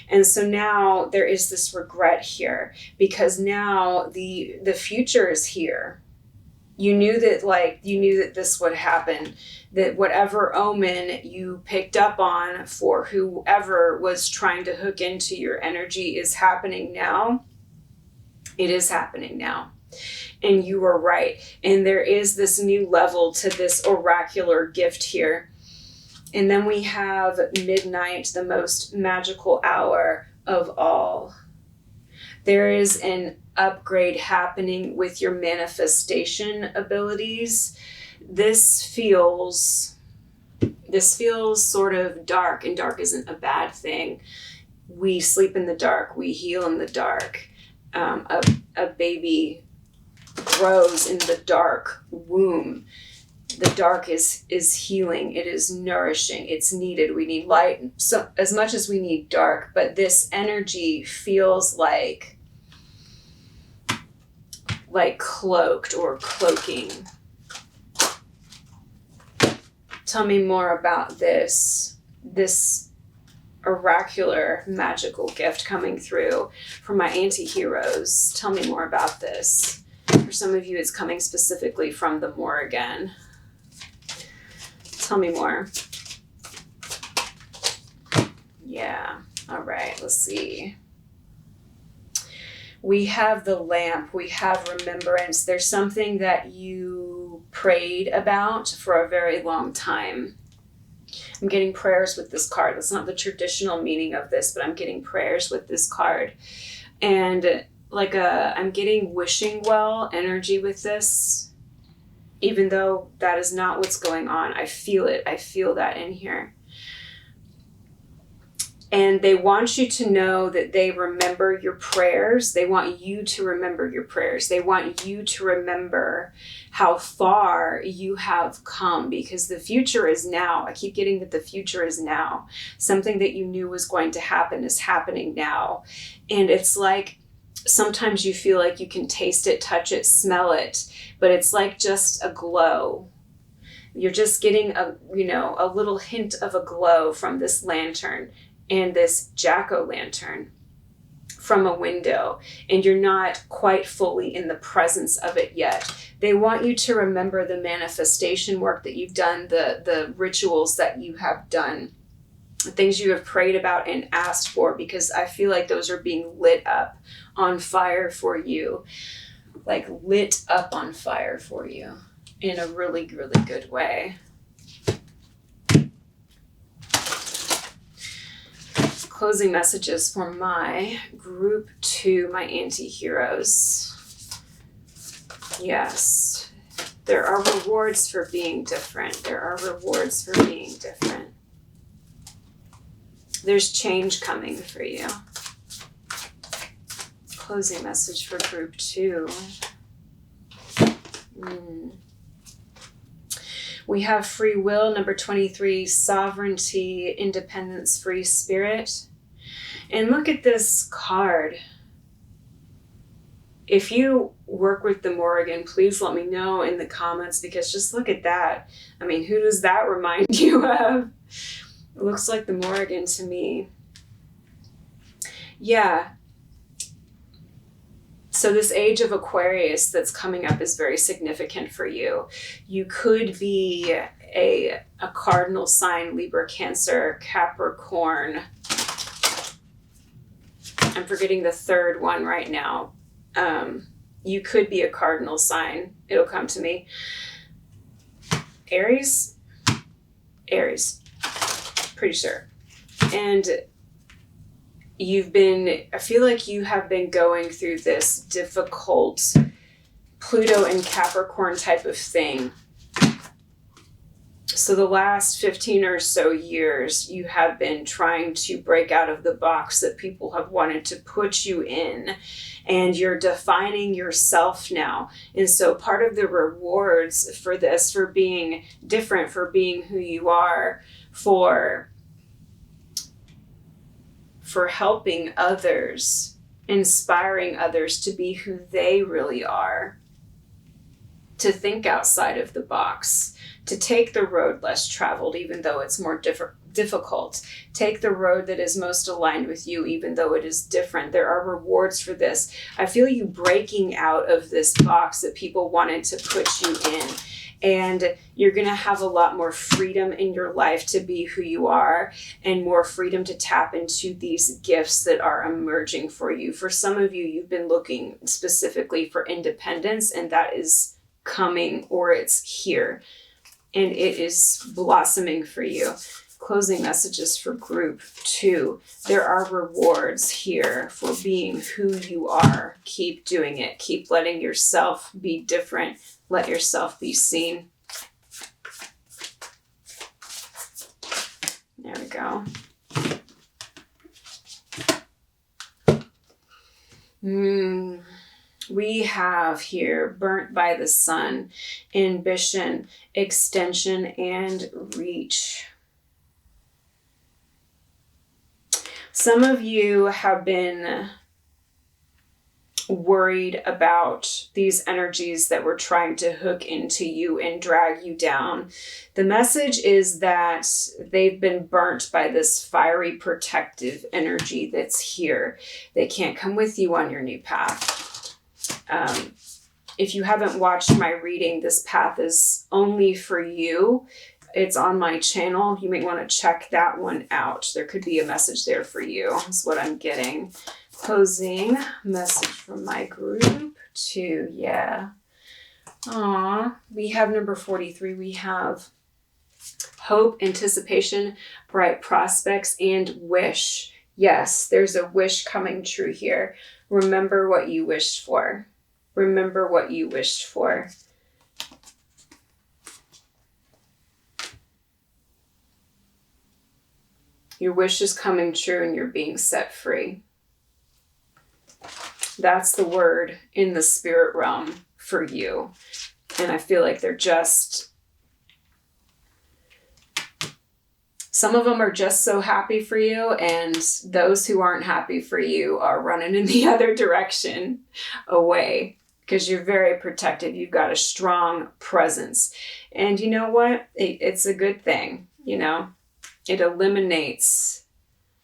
And so now there is this regret here because now the future is here. You knew that this would happen, that whatever omen you picked up on for whoever was trying to hook into your energy is happening now. It is happening now. And you were right. And there is this new level to this oracular gift here. And then we have midnight, the most magical hour of all. There is an upgrade happening with your manifestation abilities. This feels sort of dark, and dark isn't a bad thing. We sleep in the dark. We heal in the dark. A baby grows in the dark womb. The dark is healing. It is nourishing. It's needed. We need light so as much as we need dark, but this energy feels like cloaked or cloaking. Tell me more about this oracular magical gift coming through from my anti-heroes. Tell me more about this. For some of you, it's coming specifically from the Morrigan. Tell me more. Yeah. All right. Let's see. We have the lamp. We have remembrance. There's something that you prayed about for a very long time. I'm getting prayers with this card. That's not the traditional meaning of this, but I'm getting prayers with this card. And I'm getting wishing well energy with this, even though that is not what's going on. I feel it. I feel that in here. And they want you to know that they remember your prayers. They want you to remember your prayers. They want you to remember how far you have come, because the future is now. I keep getting that the future is now. Something that you knew was going to happen is happening now. And it's like, sometimes you feel like you can taste it, touch it, smell it, but it's like just a glow. You're just getting a little hint of a glow from this lantern and this jack-o'-lantern from a window, and you're not quite fully in the presence of it yet. They want you to remember the manifestation work that you've done, the rituals that you have done, the things you have prayed about and asked for, because I feel like those are being lit up on fire for you, like lit up on fire for you in a really, really good way. Closing messages for my group 2, my anti-heroes. Yes, there are rewards for being different. There are rewards for being different. There's change coming for you. Closing message for group 2. We have free will, number 23, sovereignty, independence, free spirit. And look at this card. if you work with the Morrigan, please let me know in the comments, because just look at that. I mean, who does that remind you of? It looks like the Morrigan to me. Yeah. So this age of Aquarius that's coming up is very significant for you. You could be a cardinal sign, Libra, Cancer, Capricorn. I'm forgetting the third one right now. You could be a cardinal sign. It'll come to me. Aries? Aries. Pretty sure. And I feel like you have been going through this difficult Pluto and Capricorn type of thing. So the last 15 or so years, you have been trying to break out of the box that people have wanted to put you in, and you're defining yourself now. And so part of the rewards for this, for being different, for being who you are, for helping others, inspiring others to be who they really are, to think outside of the box, to take the road less traveled, even though it's more difficult. Take the road that is most aligned with you, even though it is different. There are rewards for this. I feel you breaking out of this box that people wanted to put you in. And you're going to have a lot more freedom in your life to be who you are, and more freedom to tap into these gifts that are emerging for you. For some of you, you've been looking specifically for independence, and that is coming, or it's here, and it is blossoming for you. Closing messages for group 2. There are rewards here for being who you are. Keep doing it. Keep letting yourself be different. Let yourself be seen. There we go. We have here burnt by the sun, ambition, extension, and reach. Some of you have been worried about these energies that were trying to hook into you and drag you down. The message is that they've been burnt by this fiery protective energy that's here. They can't come with you on your new path. If you haven't watched my reading, this path is only for you. It's on my channel. You may want to check that one out. There could be a message there for you. That's what I'm getting. Closing message from my group 2. Yeah. We have number 43. We have hope, anticipation, bright prospects, and wish. Yes, there's a wish coming true here. Remember what you wished for. Remember what you wished for. Your wish is coming true and you're being set free. That's the word in the spirit realm for you. And I feel like they're just, some of them are just so happy for you, and those who aren't happy for you are running in the other direction away, because you're very protected. You've got a strong presence. And you know what? It's a good thing, you know? It eliminates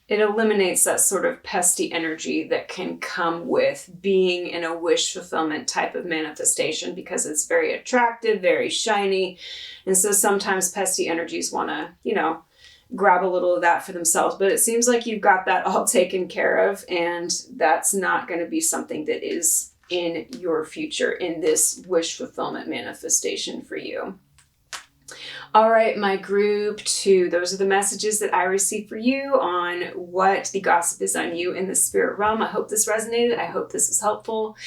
that sort of pesty energy that can come with being in a wish fulfillment type of manifestation, because it's very attractive, very shiny. And so sometimes pesty energies want to, you know, grab a little of that for themselves. But it seems like you've got that all taken care of, and that's not going to be something that is in your future in this wish fulfillment manifestation for you. All right, my group 2, those are the messages that I received for you on what the gossip is on you in the spirit realm. I hope this resonated. I hope this was helpful.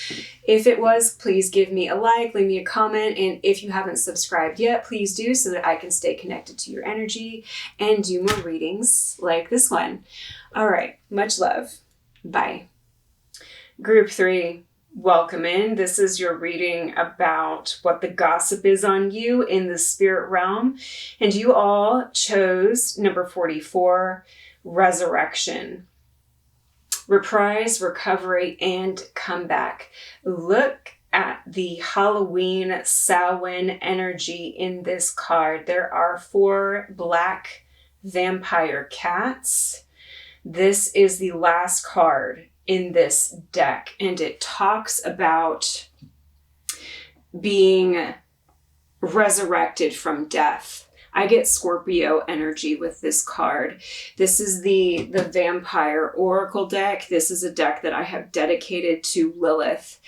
If it was, please give me a like, leave me a comment, and if you haven't subscribed yet, please do, so that I can stay connected to your energy and do more readings like this one. All right, much love. Bye. Group 3. Welcome in. This is your reading about what the gossip is on you in the spirit realm. And you all chose number 44, resurrection. Reprise, recovery, and comeback. Look at the Halloween Samhain energy in this card. There are 4 black vampire cats. This is the last card in this deck, and it talks about being resurrected from death. I get Scorpio energy with this card. This is the Vampire Oracle deck. This is a deck that I have dedicated to Lilith.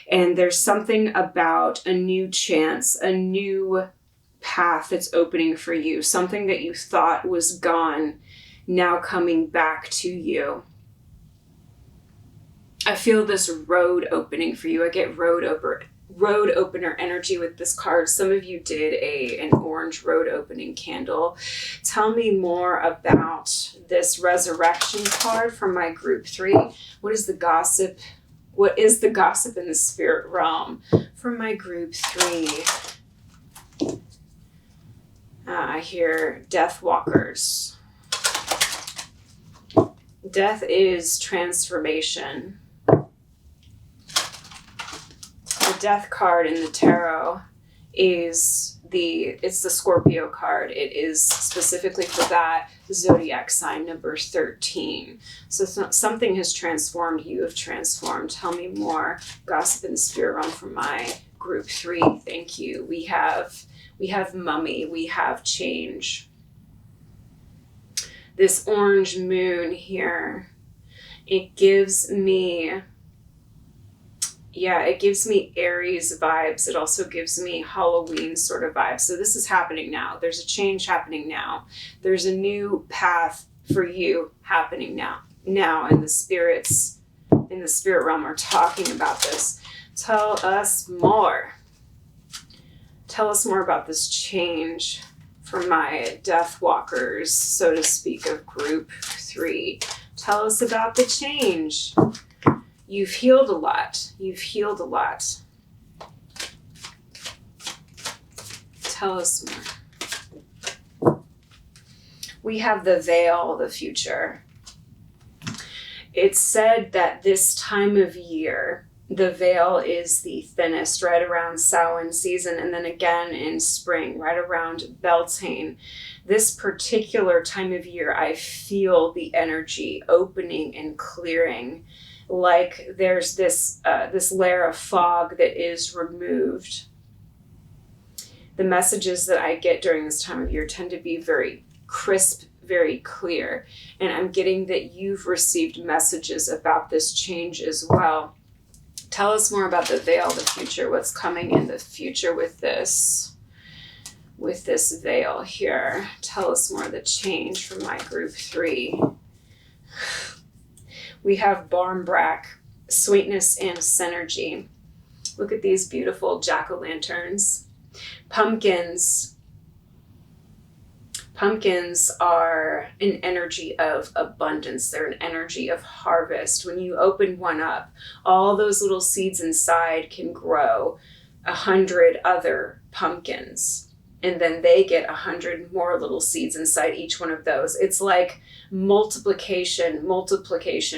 And there's something about a new chance, a new path that's opening for you. Something that you thought was gone, now coming back to you. I feel this road opening for you. I get road opener energy with this card. Some of you did an orange road opening candle. Tell me more about this resurrection card from my group 3. What is the gossip? What is the gossip in the spirit realm for my group 3? I hear death walkers. Death is transformation. The death card in the tarot is it's the Scorpio card. It is specifically for that zodiac sign, number 13. So something has transformed. You have transformed. Tell me more. Gossip in the spirit realm from my group 3. Thank you. We have mummy. We have change. This orange moon here, it gives me Aries vibes. It also gives me Halloween sort of vibes. So this is happening now. There's a change happening now. There's a new path for you happening now. Now, in the spirit realm are talking about this. Tell us more. Tell us more about this change for my death walkers, so to speak, of group 3. Tell us about the change. You've healed a lot. You've healed a lot. Tell us more. We have the veil, the future. It's said that this time of year, the veil is the thinnest, right around Samhain season, and then again in spring, right around Beltane. This particular time of year, I feel the energy opening and clearing, like there's this layer of fog that is removed. The messages that I get during this time of year tend to be very crisp, very clear, and I'm getting that you've received messages about this change as well. Tell us more about the veil, the future, what's coming in the future with this veil here. Tell us more of the change from my group 3. We have barmbrack, sweetness and synergy. Look at these beautiful jack-o'-lanterns. Pumpkins. Pumpkins are an energy of abundance. They're an energy of harvest. When you open one up, all those little seeds inside can grow 100 other pumpkins. And then they get 100 more little seeds inside each one of those. It's like multiplication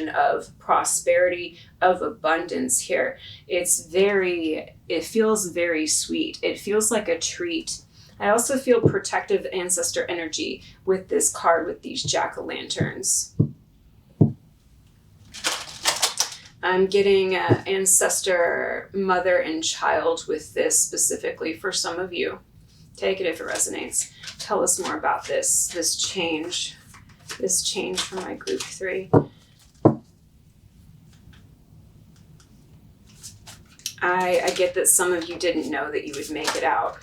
of prosperity, of abundance here. It feels very sweet. It feels like a treat. I also feel protective ancestor energy with this card, with these jack-o'-lanterns. I'm getting ancestor, mother, and child with this specifically for some of you. Take it if it resonates. Tell us more about this change from my group 3. I get that some of you didn't know that you would make it out.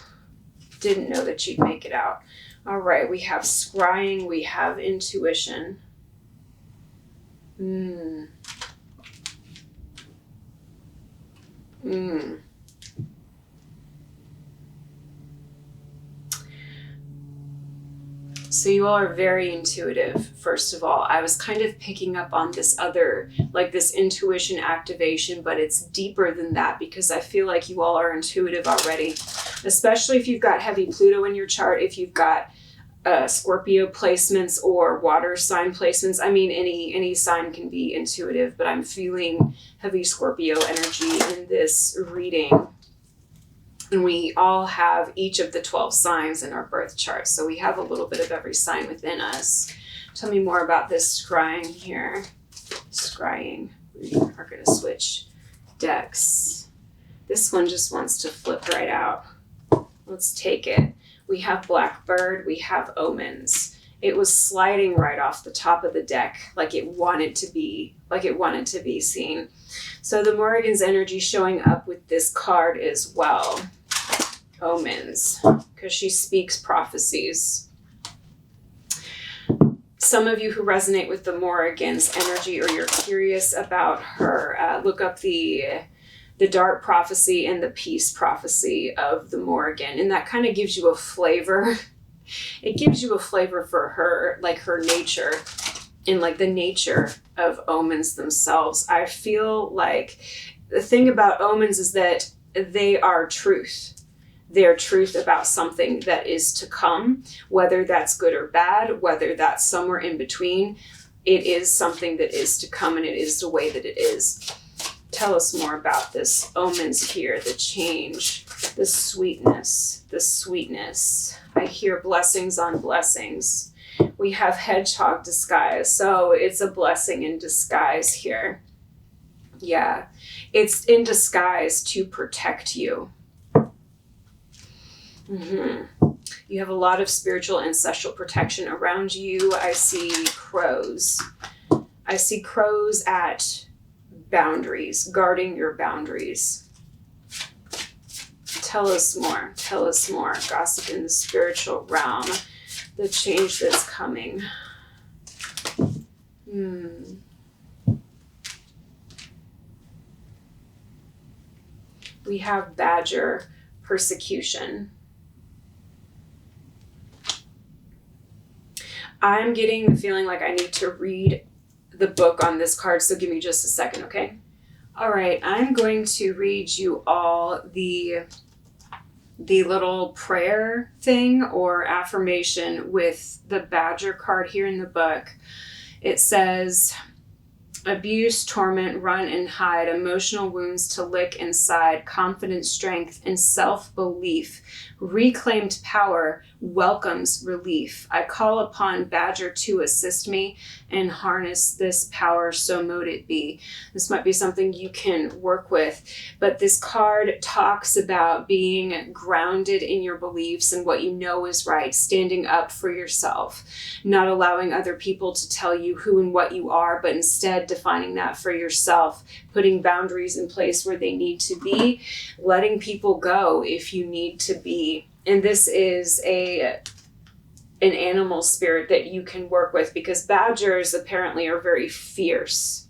Didn't know that you'd make it out. All right, we have scrying, we have intuition. So you all are very intuitive, first of all. I was kind of picking up on this other, like this intuition activation, but it's deeper than that because I feel like you all are intuitive already, especially if you've got heavy Pluto in your chart, if you've got Scorpio placements or water sign placements. I mean, any sign can be intuitive, but I'm feeling heavy Scorpio energy in this reading. And we all have each of the 12 signs in our birth chart. So we have a little bit of every sign within us. Tell me more about this scrying here. Scrying. We are going to switch decks. This one just wants to flip right out. Let's take it. We have Blackbird. We have Omens. It was sliding right off the top of the deck like it wanted to be seen. So the Morrigan's energy showing up with this card as well. Omens, because she speaks prophecies. Some of you who resonate with the Morrigan's energy, or you're curious about her, look up the dark prophecy and the peace prophecy of the Morrigan, and that kind of gives you a flavor. It gives you a flavor for her, like her nature, and like the nature of omens themselves. I feel like the thing about omens is that they are truth. They're truth about something that is to come, whether that's good or bad, whether that's somewhere in between. It is something that is to come, and it is the way that it is. Tell us more about this omens here, the change, the sweetness, the sweetness. I hear blessings on blessings. We have hedgehog disguise, so it's a blessing in disguise here. Yeah, it's in disguise to protect you. You have a lot of spiritual ancestral protection around you. I see crows. I see crows at boundaries, guarding your boundaries. Tell us more. Tell us more. Gossip in the spiritual realm. The change that's coming. We have badger persecution. I'm getting the feeling like I need to read the book on this card, so give me just a second, okay? All right, I'm going to read you all the little prayer thing or affirmation with the badger card here in the book. It says, abuse, torment, run and hide, emotional wounds to lick inside, confident strength and self-belief, reclaimed power, welcomes relief. I call upon Badger to assist me and harness this power, so mote it be. This might be something you can work with, but this card talks about being grounded in your beliefs and what you know is right, standing up for yourself, not allowing other people to tell you who and what you are, but instead defining that for yourself, putting boundaries in place where they need to be, letting people go if you need to be. And this is an animal spirit that you can work with, because badgers apparently are very fierce.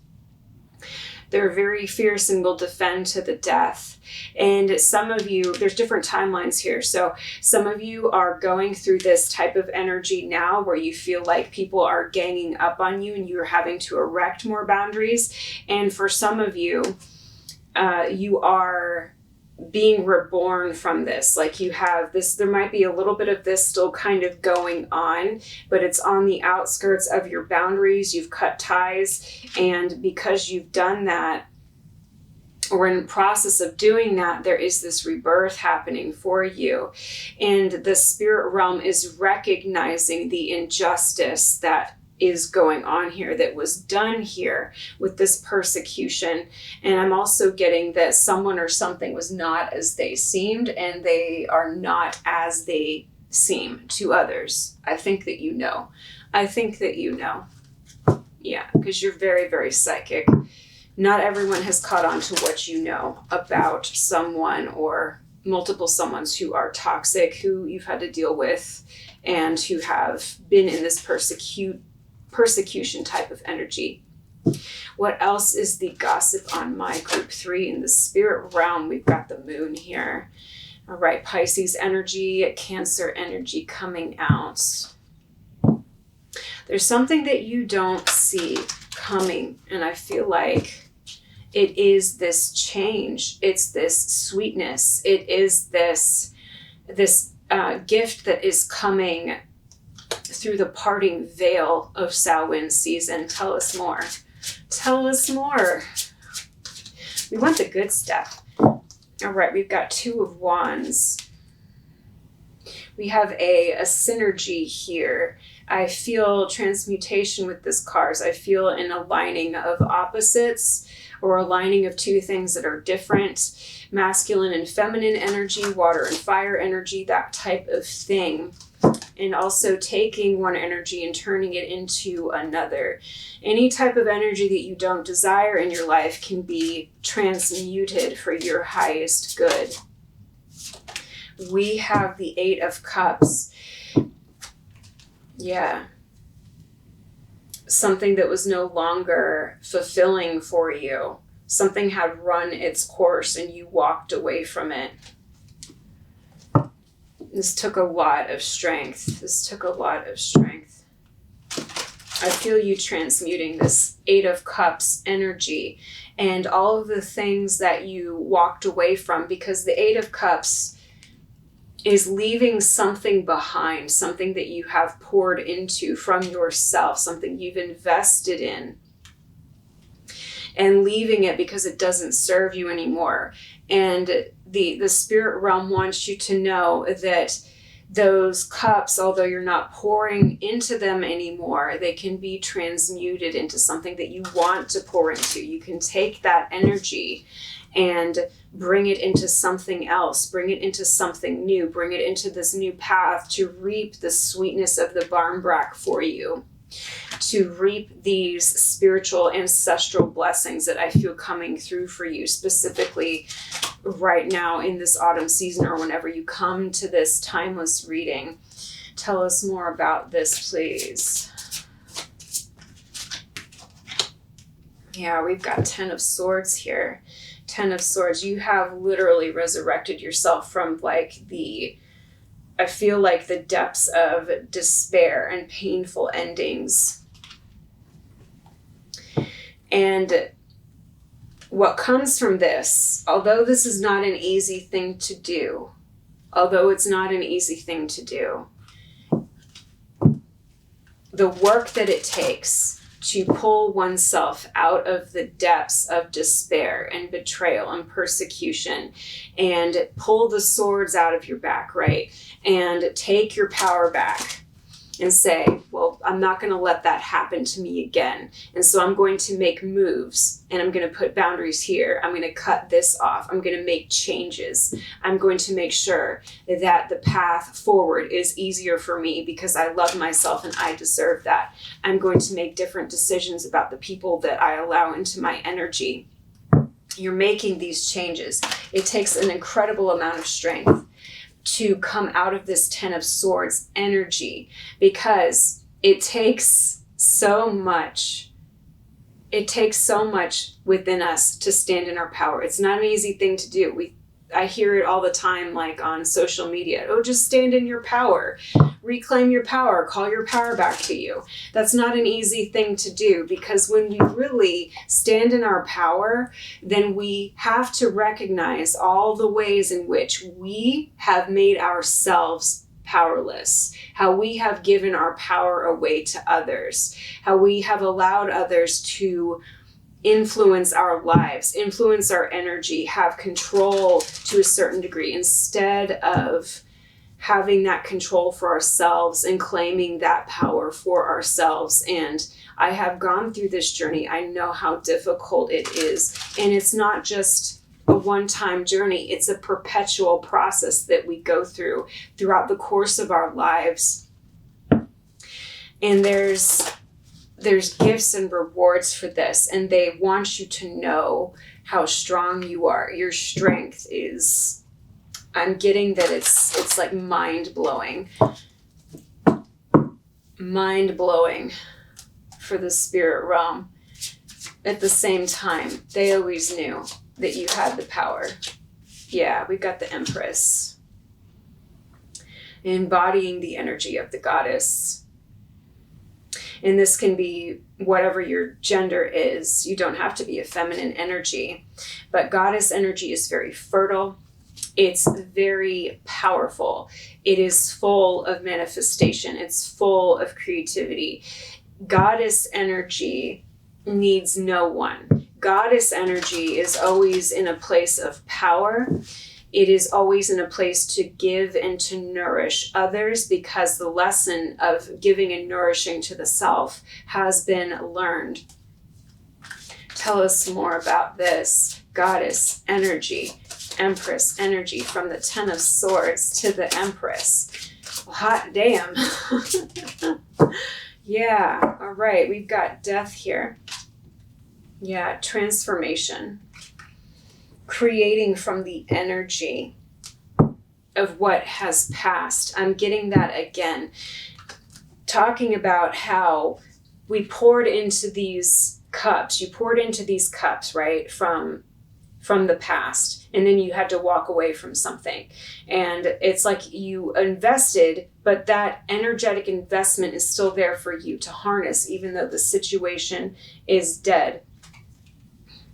They're very fierce and will defend to the death. And some of you, there's different timelines here. So some of you are going through this type of energy now where you feel like people are ganging up on you and you're having to erect more boundaries. And for some of you, you are being reborn from this. Like you have this, there might be a little bit of this still kind of going on, but it's on the outskirts of your boundaries. You've cut ties, and because you've done that, or in the process of doing that, there is this rebirth happening for you. And the spirit realm is recognizing the injustice that is going on here, that was done here with this persecution. And I'm also getting that someone or something was not as they seemed, and they are not as they seem to others. I think that you know. I think that you know. Yeah, because you're very, very psychic. Not everyone has caught on to what you know about someone or multiple someones who are toxic, who you've had to deal with, and who have been in this persecution type of energy. What else is the gossip on my group 3 in the spirit realm? We've got the moon here. All right, Pisces energy, Cancer energy coming out. There's something that you don't see coming, and I feel like it is this change. It's this sweetness. It is this gift that is coming through the parting veil of Samhain season. Tell us more. Tell us more. We want the good stuff. All right, we've got Two of Wands. We have a synergy here. I feel transmutation with this card. I feel an aligning of opposites, or aligning of two things that are different. Masculine and feminine energy, water and fire energy, that type of thing. And also taking one energy and turning it into another. Any type of energy that you don't desire in your life can be transmuted for your highest good. We have the Eight of Cups. Yeah. Something that was no longer fulfilling for you. Something had run its course and you walked away from it. This took a lot of strength. This took a lot of strength. I feel you transmuting this Eight of Cups energy and all of the things that you walked away from, because the Eight of Cups is leaving something behind, something that you have poured into from yourself, something you've invested in, and leaving it because it doesn't serve you anymore. And the spirit realm wants you to know that those cups, although you're not pouring into them anymore, they can be transmuted into something that you want to pour into. You can take that energy and bring it into something else, bring it into something new, bring it into this new path to reap the sweetness of the barmbrack for you, to reap these spiritual ancestral blessings that I feel coming through for you, specifically right now in this autumn season, or whenever you come to this timeless reading. Tell us more about this, please. Yeah, we've got Ten of Swords here. Ten of Swords. You have literally resurrected yourself from I feel like the depths of despair and painful endings. And what comes from this, although this is not an easy thing to do, the work that it takes to pull oneself out of the depths of despair and betrayal and persecution, and pull the swords out of your back, right? And take your power back and say, well, I'm not going to let that happen to me again. And so I'm going to make moves, and I'm going to put boundaries here. I'm going to cut this off. I'm going to make changes. I'm going to make sure that the path forward is easier for me because I love myself and I deserve that. I'm going to make different decisions about the people that I allow into my energy. You're making these changes. It takes an incredible amount of strength to come out of this Ten of Swords energy, because it takes so much within us to stand in our power. It's not an easy thing to do. I hear it all the time, like on social media. Oh, just stand in your power, reclaim your power, call your power back to you. That's not an easy thing to do, because when we really stand in our power, then we have to recognize all the ways in which we have made ourselves powerless, how we have given our power away to others, how we have allowed others to influence our lives, influence our energy, have control to a certain degree, instead of having that control for ourselves and claiming that power for ourselves. And I have gone through this journey. I know how difficult it is. And it's not just a one-time journey. It's a perpetual process that we go through throughout the course of our lives. And there's gifts and rewards for this, and they want you to know how strong you are. Your strength is, I'm getting that it's like mind-blowing for the spirit realm. At the same time, they always knew that you had the power. Yeah, we've got the Empress, embodying the energy of the goddess. And this can be whatever your gender is. You don't have to be a feminine energy. But goddess energy is very fertile. It's very powerful. It is full of manifestation. It's full of creativity. Goddess energy needs no one. Goddess energy is always in a place of power. It is always in a place to give and to nourish others, because the lesson of giving and nourishing to the self has been learned. Tell us more about this. Goddess energy, Empress energy, from the Ten of Swords to the Empress. Well, hot damn. Yeah, all right, we've got death here. Yeah, transformation. Creating from the energy of what has passed. I'm getting that again. Talking about how we poured into these cups. You poured into these cups, right, from the past, and then you had to walk away from something. And it's like you invested, but that energetic investment is still there for you to harness, even though the situation is dead.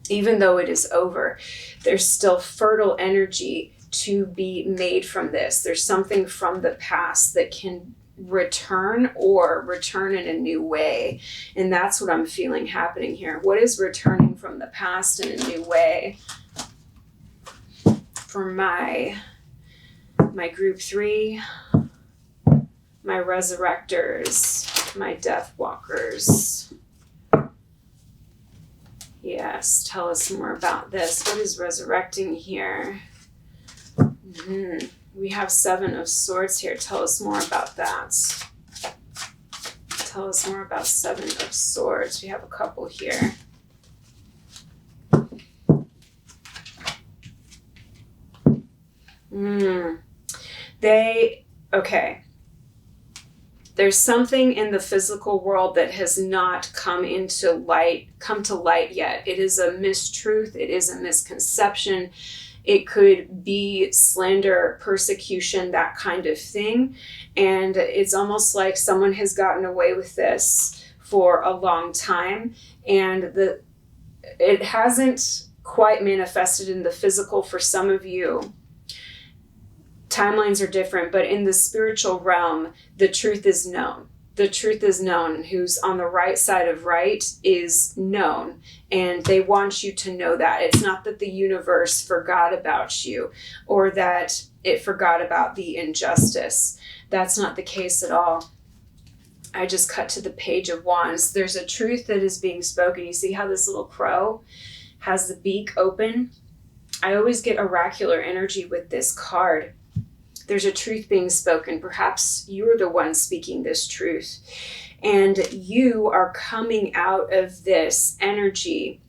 Even though it is over, there's still fertile energy to be made from this. There's something from the past that can return, or return in a new way. And that's what I'm feeling happening here. What is returning from the past in a new way? For my group 3, my resurrectors, my death walkers. Yes, tell us more about this. What is resurrecting here? We have 7 of Swords here. Tell us more about that. Tell us more about 7 of Swords. We have a couple here. Okay. There's something in the physical world that has not come to light yet. It is a mistruth. It is a misconception. It could be slander, persecution, that kind of thing. And it's almost like someone has gotten away with this for a long time. And it hasn't quite manifested in the physical for some of you. Timelines are different, but in the spiritual realm, the truth is known. The truth is known. Who's on the right side of right is known. And they want you to know that. It's not that the universe forgot about you, or that it forgot about the injustice. That's not the case at all. I just cut to the Page of Wands. There's a truth that is being spoken. You see how this little crow has the beak open? I always get oracular energy with this card. There's a truth being spoken. Perhaps you're the one speaking this truth. And you are coming out of this energy,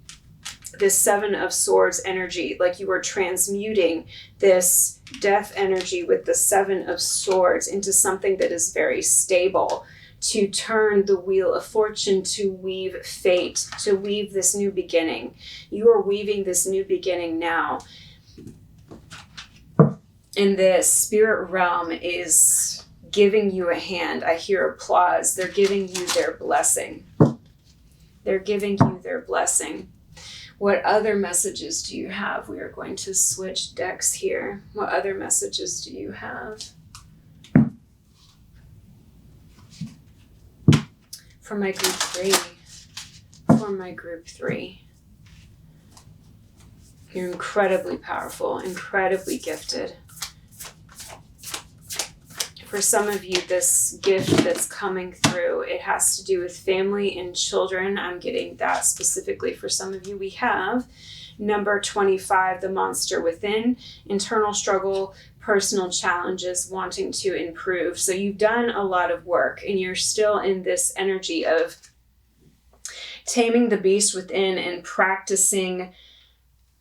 this 7 of Swords energy, like you are transmuting this death energy with the 7 of Swords into something that is very stable, to turn the wheel of fortune, to weave fate, to weave this new beginning. You are weaving this new beginning now. And the spirit realm is giving you a hand. I hear applause. They're giving you their blessing. They're giving you their blessing. What other messages do you have? We are going to switch decks here. What other messages do you have? For my group 3. For my group 3. You're incredibly powerful, incredibly gifted. For some of you, this gift that's coming through, it has to do with family and children. I'm getting that specifically for some of you. We have number 25, the monster within, internal struggle, personal challenges, wanting to improve. So you've done a lot of work, and you're still in this energy of taming the beast within and practicing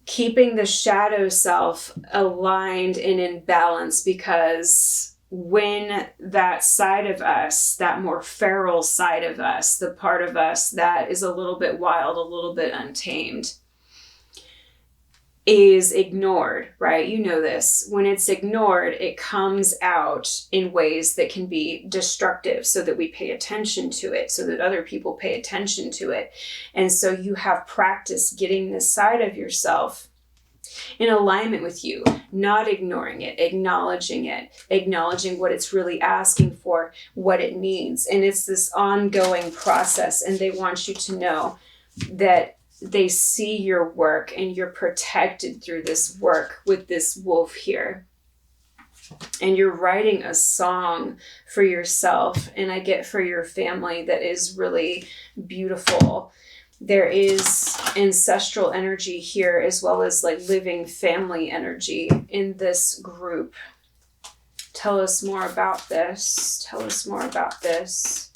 keeping the shadow self aligned and in balance, because when that side of us, that more feral side of us, the part of us that is a little bit wild, a little bit untamed, is ignored, right? You know this. When it's ignored, it comes out in ways that can be destructive, so that we pay attention to it, so that other people pay attention to it. And so you have practiced getting this side of yourself in alignment with you, not ignoring it, acknowledging what it's really asking for, what it needs. And it's this ongoing process. And they want you to know that they see your work and you're protected through this work with this wolf here. And you're writing a song for yourself, and I get for your family, that is really beautiful. There is ancestral energy here, as well as like living family energy in this group. Tell us more about this. Tell us more about this.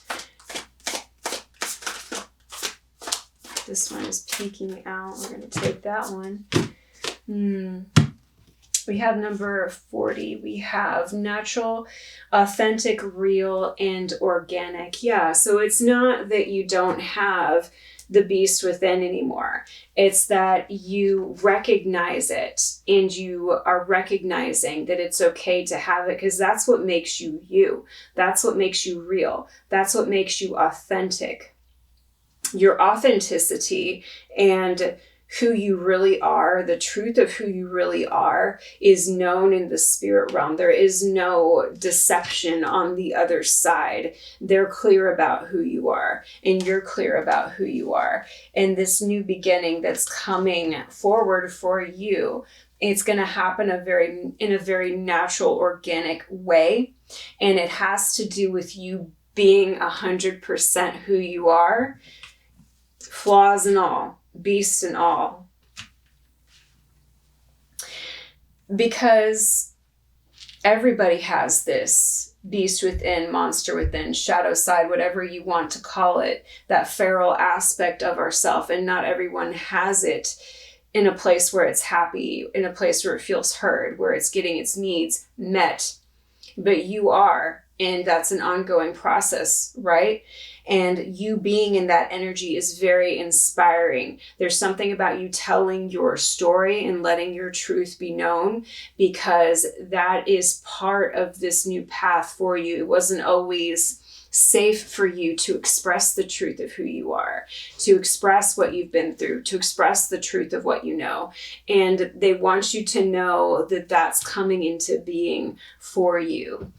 This one is peeking out. We're going to take that one. We have number 40. We have natural, authentic, real, and organic. Yeah, so it's not that you don't have the beast within anymore. It's that you recognize it, and you are recognizing that it's okay to have it, because that's what makes you you. That's what makes you real. That's what makes you authentic. Your authenticity and who you really are, the truth of who you really are, is known in the spirit realm. There is no deception on the other side. They're clear about who you are, and you're clear about who you are. And this new beginning that's coming forward for you, it's going to happen in a very natural, organic way. And it has to do with you being 100% who you are, flaws and all. Beast and all. Because everybody has this beast within, monster within, shadow side, whatever you want to call it, that feral aspect of ourself, and not everyone has it in a place where it's happy, in a place where it feels heard, where it's getting its needs met. But you are, and that's an ongoing process, right? And you being in that energy is very inspiring. There's something about you telling your story and letting your truth be known, because that is part of this new path for you. It wasn't always safe for you to express the truth of who you are, to express what you've been through, to express the truth of what you know. And they want you to know that that's coming into being for you.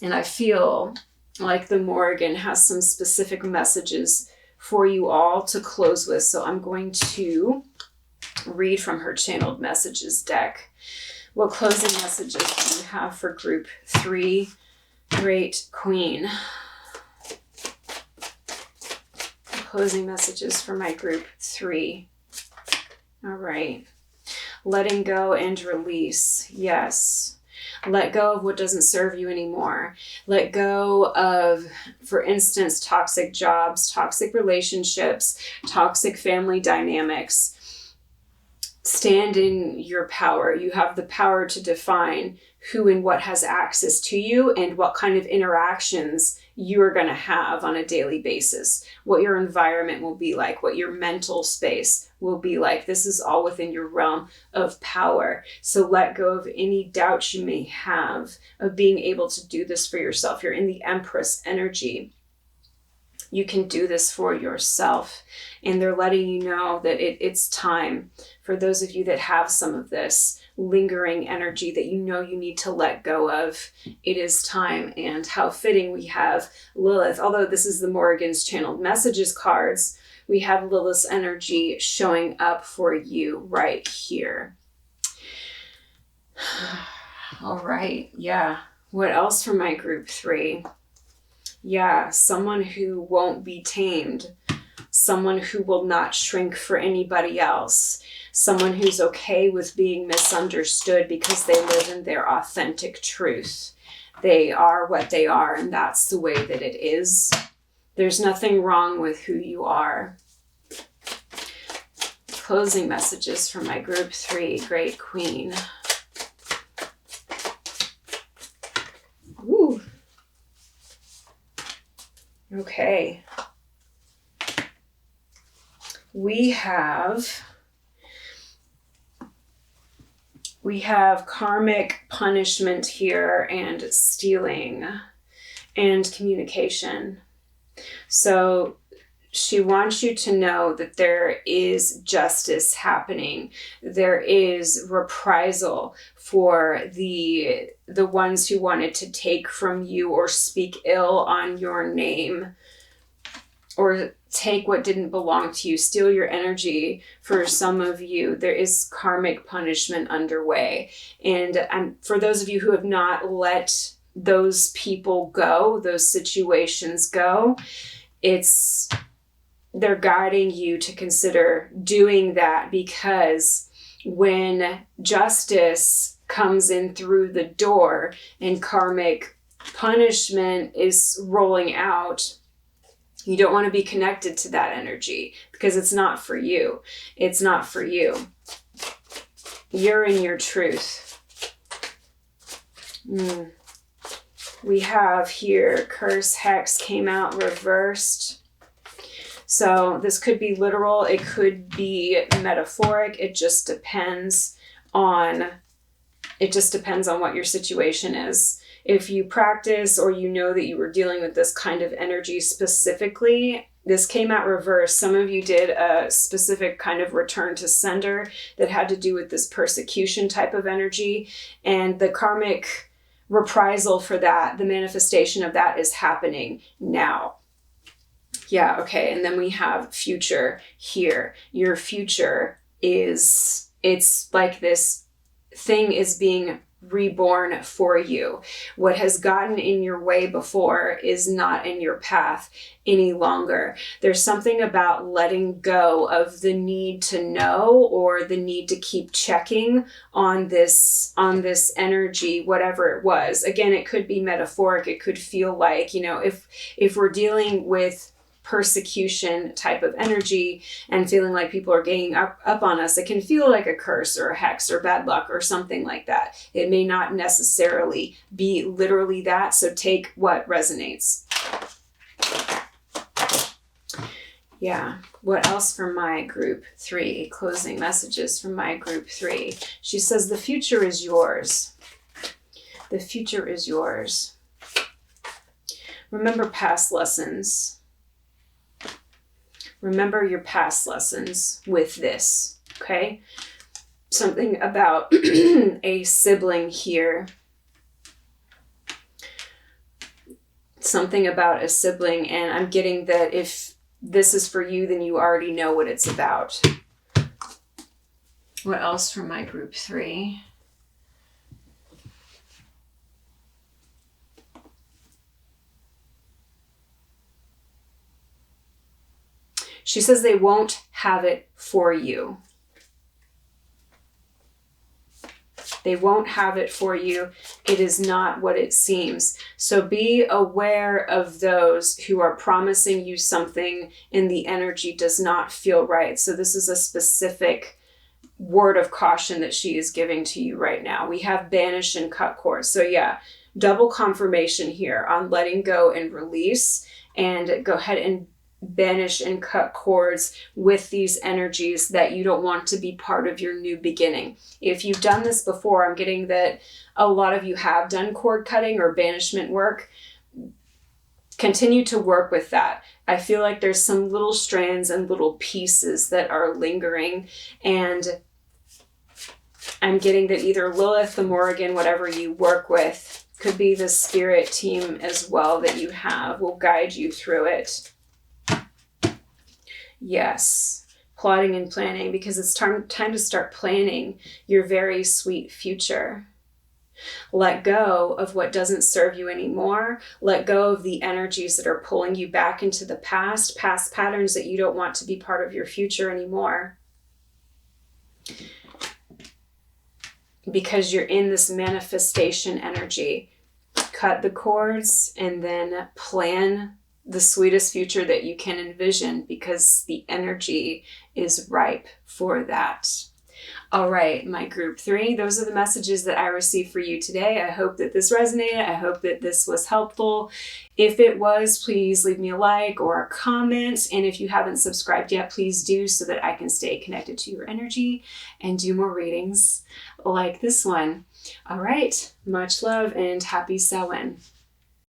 And I feel like the Morrigan has some specific messages for you all to close with. So I'm going to read from her channeled messages deck. What closing messages do you have for group 3, Great Queen? Closing messages for my group 3. All right. Letting go and release. Yes. Let go of what doesn't serve you anymore. Let go of, for instance, toxic jobs, toxic relationships, toxic family dynamics. Stand in your power. You have the power to define who and what has access to you, and what kind of interactions you are going to have on a daily basis, what your environment will be like, what your mental space will be like. This is all within your realm of power. So let go of any doubts you may have of being able to do this for yourself. You're in the Empress energy. You can do this for yourself. And they're letting you know that it's time for those of you that have some of this lingering energy that you know you need to let go of. It is time. And how fitting we have Lilith. Although this is the Morrigan's channeled messages cards, we have Lilith's energy showing up for you right here. All right. Yeah. What else for my group 3? Yeah. Someone who won't be tamed. Someone who will not shrink for anybody else. Someone who's okay with being misunderstood because they live in their authentic truth. They are what they are, and that's the way that it is. There's nothing wrong with who you are. Closing messages from my group 3, Great Queen. Ooh. Okay. We have karmic punishment here, and stealing and communication. So she wants you to know that there is justice happening. There is reprisal for the ones who wanted to take from you or speak ill on your name, or take what didn't belong to you, steal your energy. For some of you, there is karmic punishment underway. And for those of you who have not let those people go, those situations go, they're guiding you to consider doing that, because when justice comes in through the door and karmic punishment is rolling out, you don't want to be connected to that energy, because it's not for you. It's not for you. You're in your truth. We have here curse, hex came out reversed. So this could be literal. It could be metaphoric. It just depends on what your situation is. If you practice, or you know that you were dealing with this kind of energy specifically, this came out reversed. Some of you did a specific kind of return to sender that had to do with this persecution type of energy. And the karmic reprisal for that, the manifestation of that, is happening now. Yeah, okay. And then we have future here. Your future it's like this thing is being reborn for you. What has gotten in your way before is not in your path any longer. There's something about letting go of the need to know, or the need to keep checking on this energy, whatever it was. Again, it could be metaphoric. It could feel like, if we're dealing with persecution type of energy and feeling like people are ganging up on us, it can feel like a curse or a hex or bad luck or something like that. It may not necessarily be literally that, so take what resonates. Yeah. What else from my group 3? Closing messages from my group 3. She says, the future is yours. The future is yours. Remember past lessons. Remember your past lessons with this, okay? Something about a sibling here. Something about a sibling, and I'm getting that if this is for you, then you already know what it's about. What else from my group 3? She says they won't have it for you. They won't have it for you. It is not what it seems. So be aware of those who are promising you something and the energy does not feel right. So this is a specific word of caution that she is giving to you right now. We have banish and cut cords. So yeah, double confirmation here on letting go and release, and go ahead and banish and cut cords with these energies that you don't want to be part of your new beginning. If you've done this before, I'm getting that a lot of you have done cord cutting or banishment work. Continue to work with that. I feel like there's some little strands and little pieces that are lingering, and I'm getting that either Lilith, the Morrigan, whatever you work with, could be the spirit team as well that you have, will guide you through it. Yes, plotting and planning, because it's time to start planning your very sweet future. Let go of what doesn't serve you anymore. Let go of the energies that are pulling you back into the past patterns that you don't want to be part of your future anymore. Because you're in this manifestation energy. Cut the cords and then plan the sweetest future that you can envision, because the energy is ripe for that. All right, my group 3, those are the messages that I received for you today. I hope that this resonated. I hope that this was helpful. If it was, please leave me a like or a comment. And if you haven't subscribed yet, please do, so that I can stay connected to your energy and do more readings like this one. All right, much love and happy Samhain.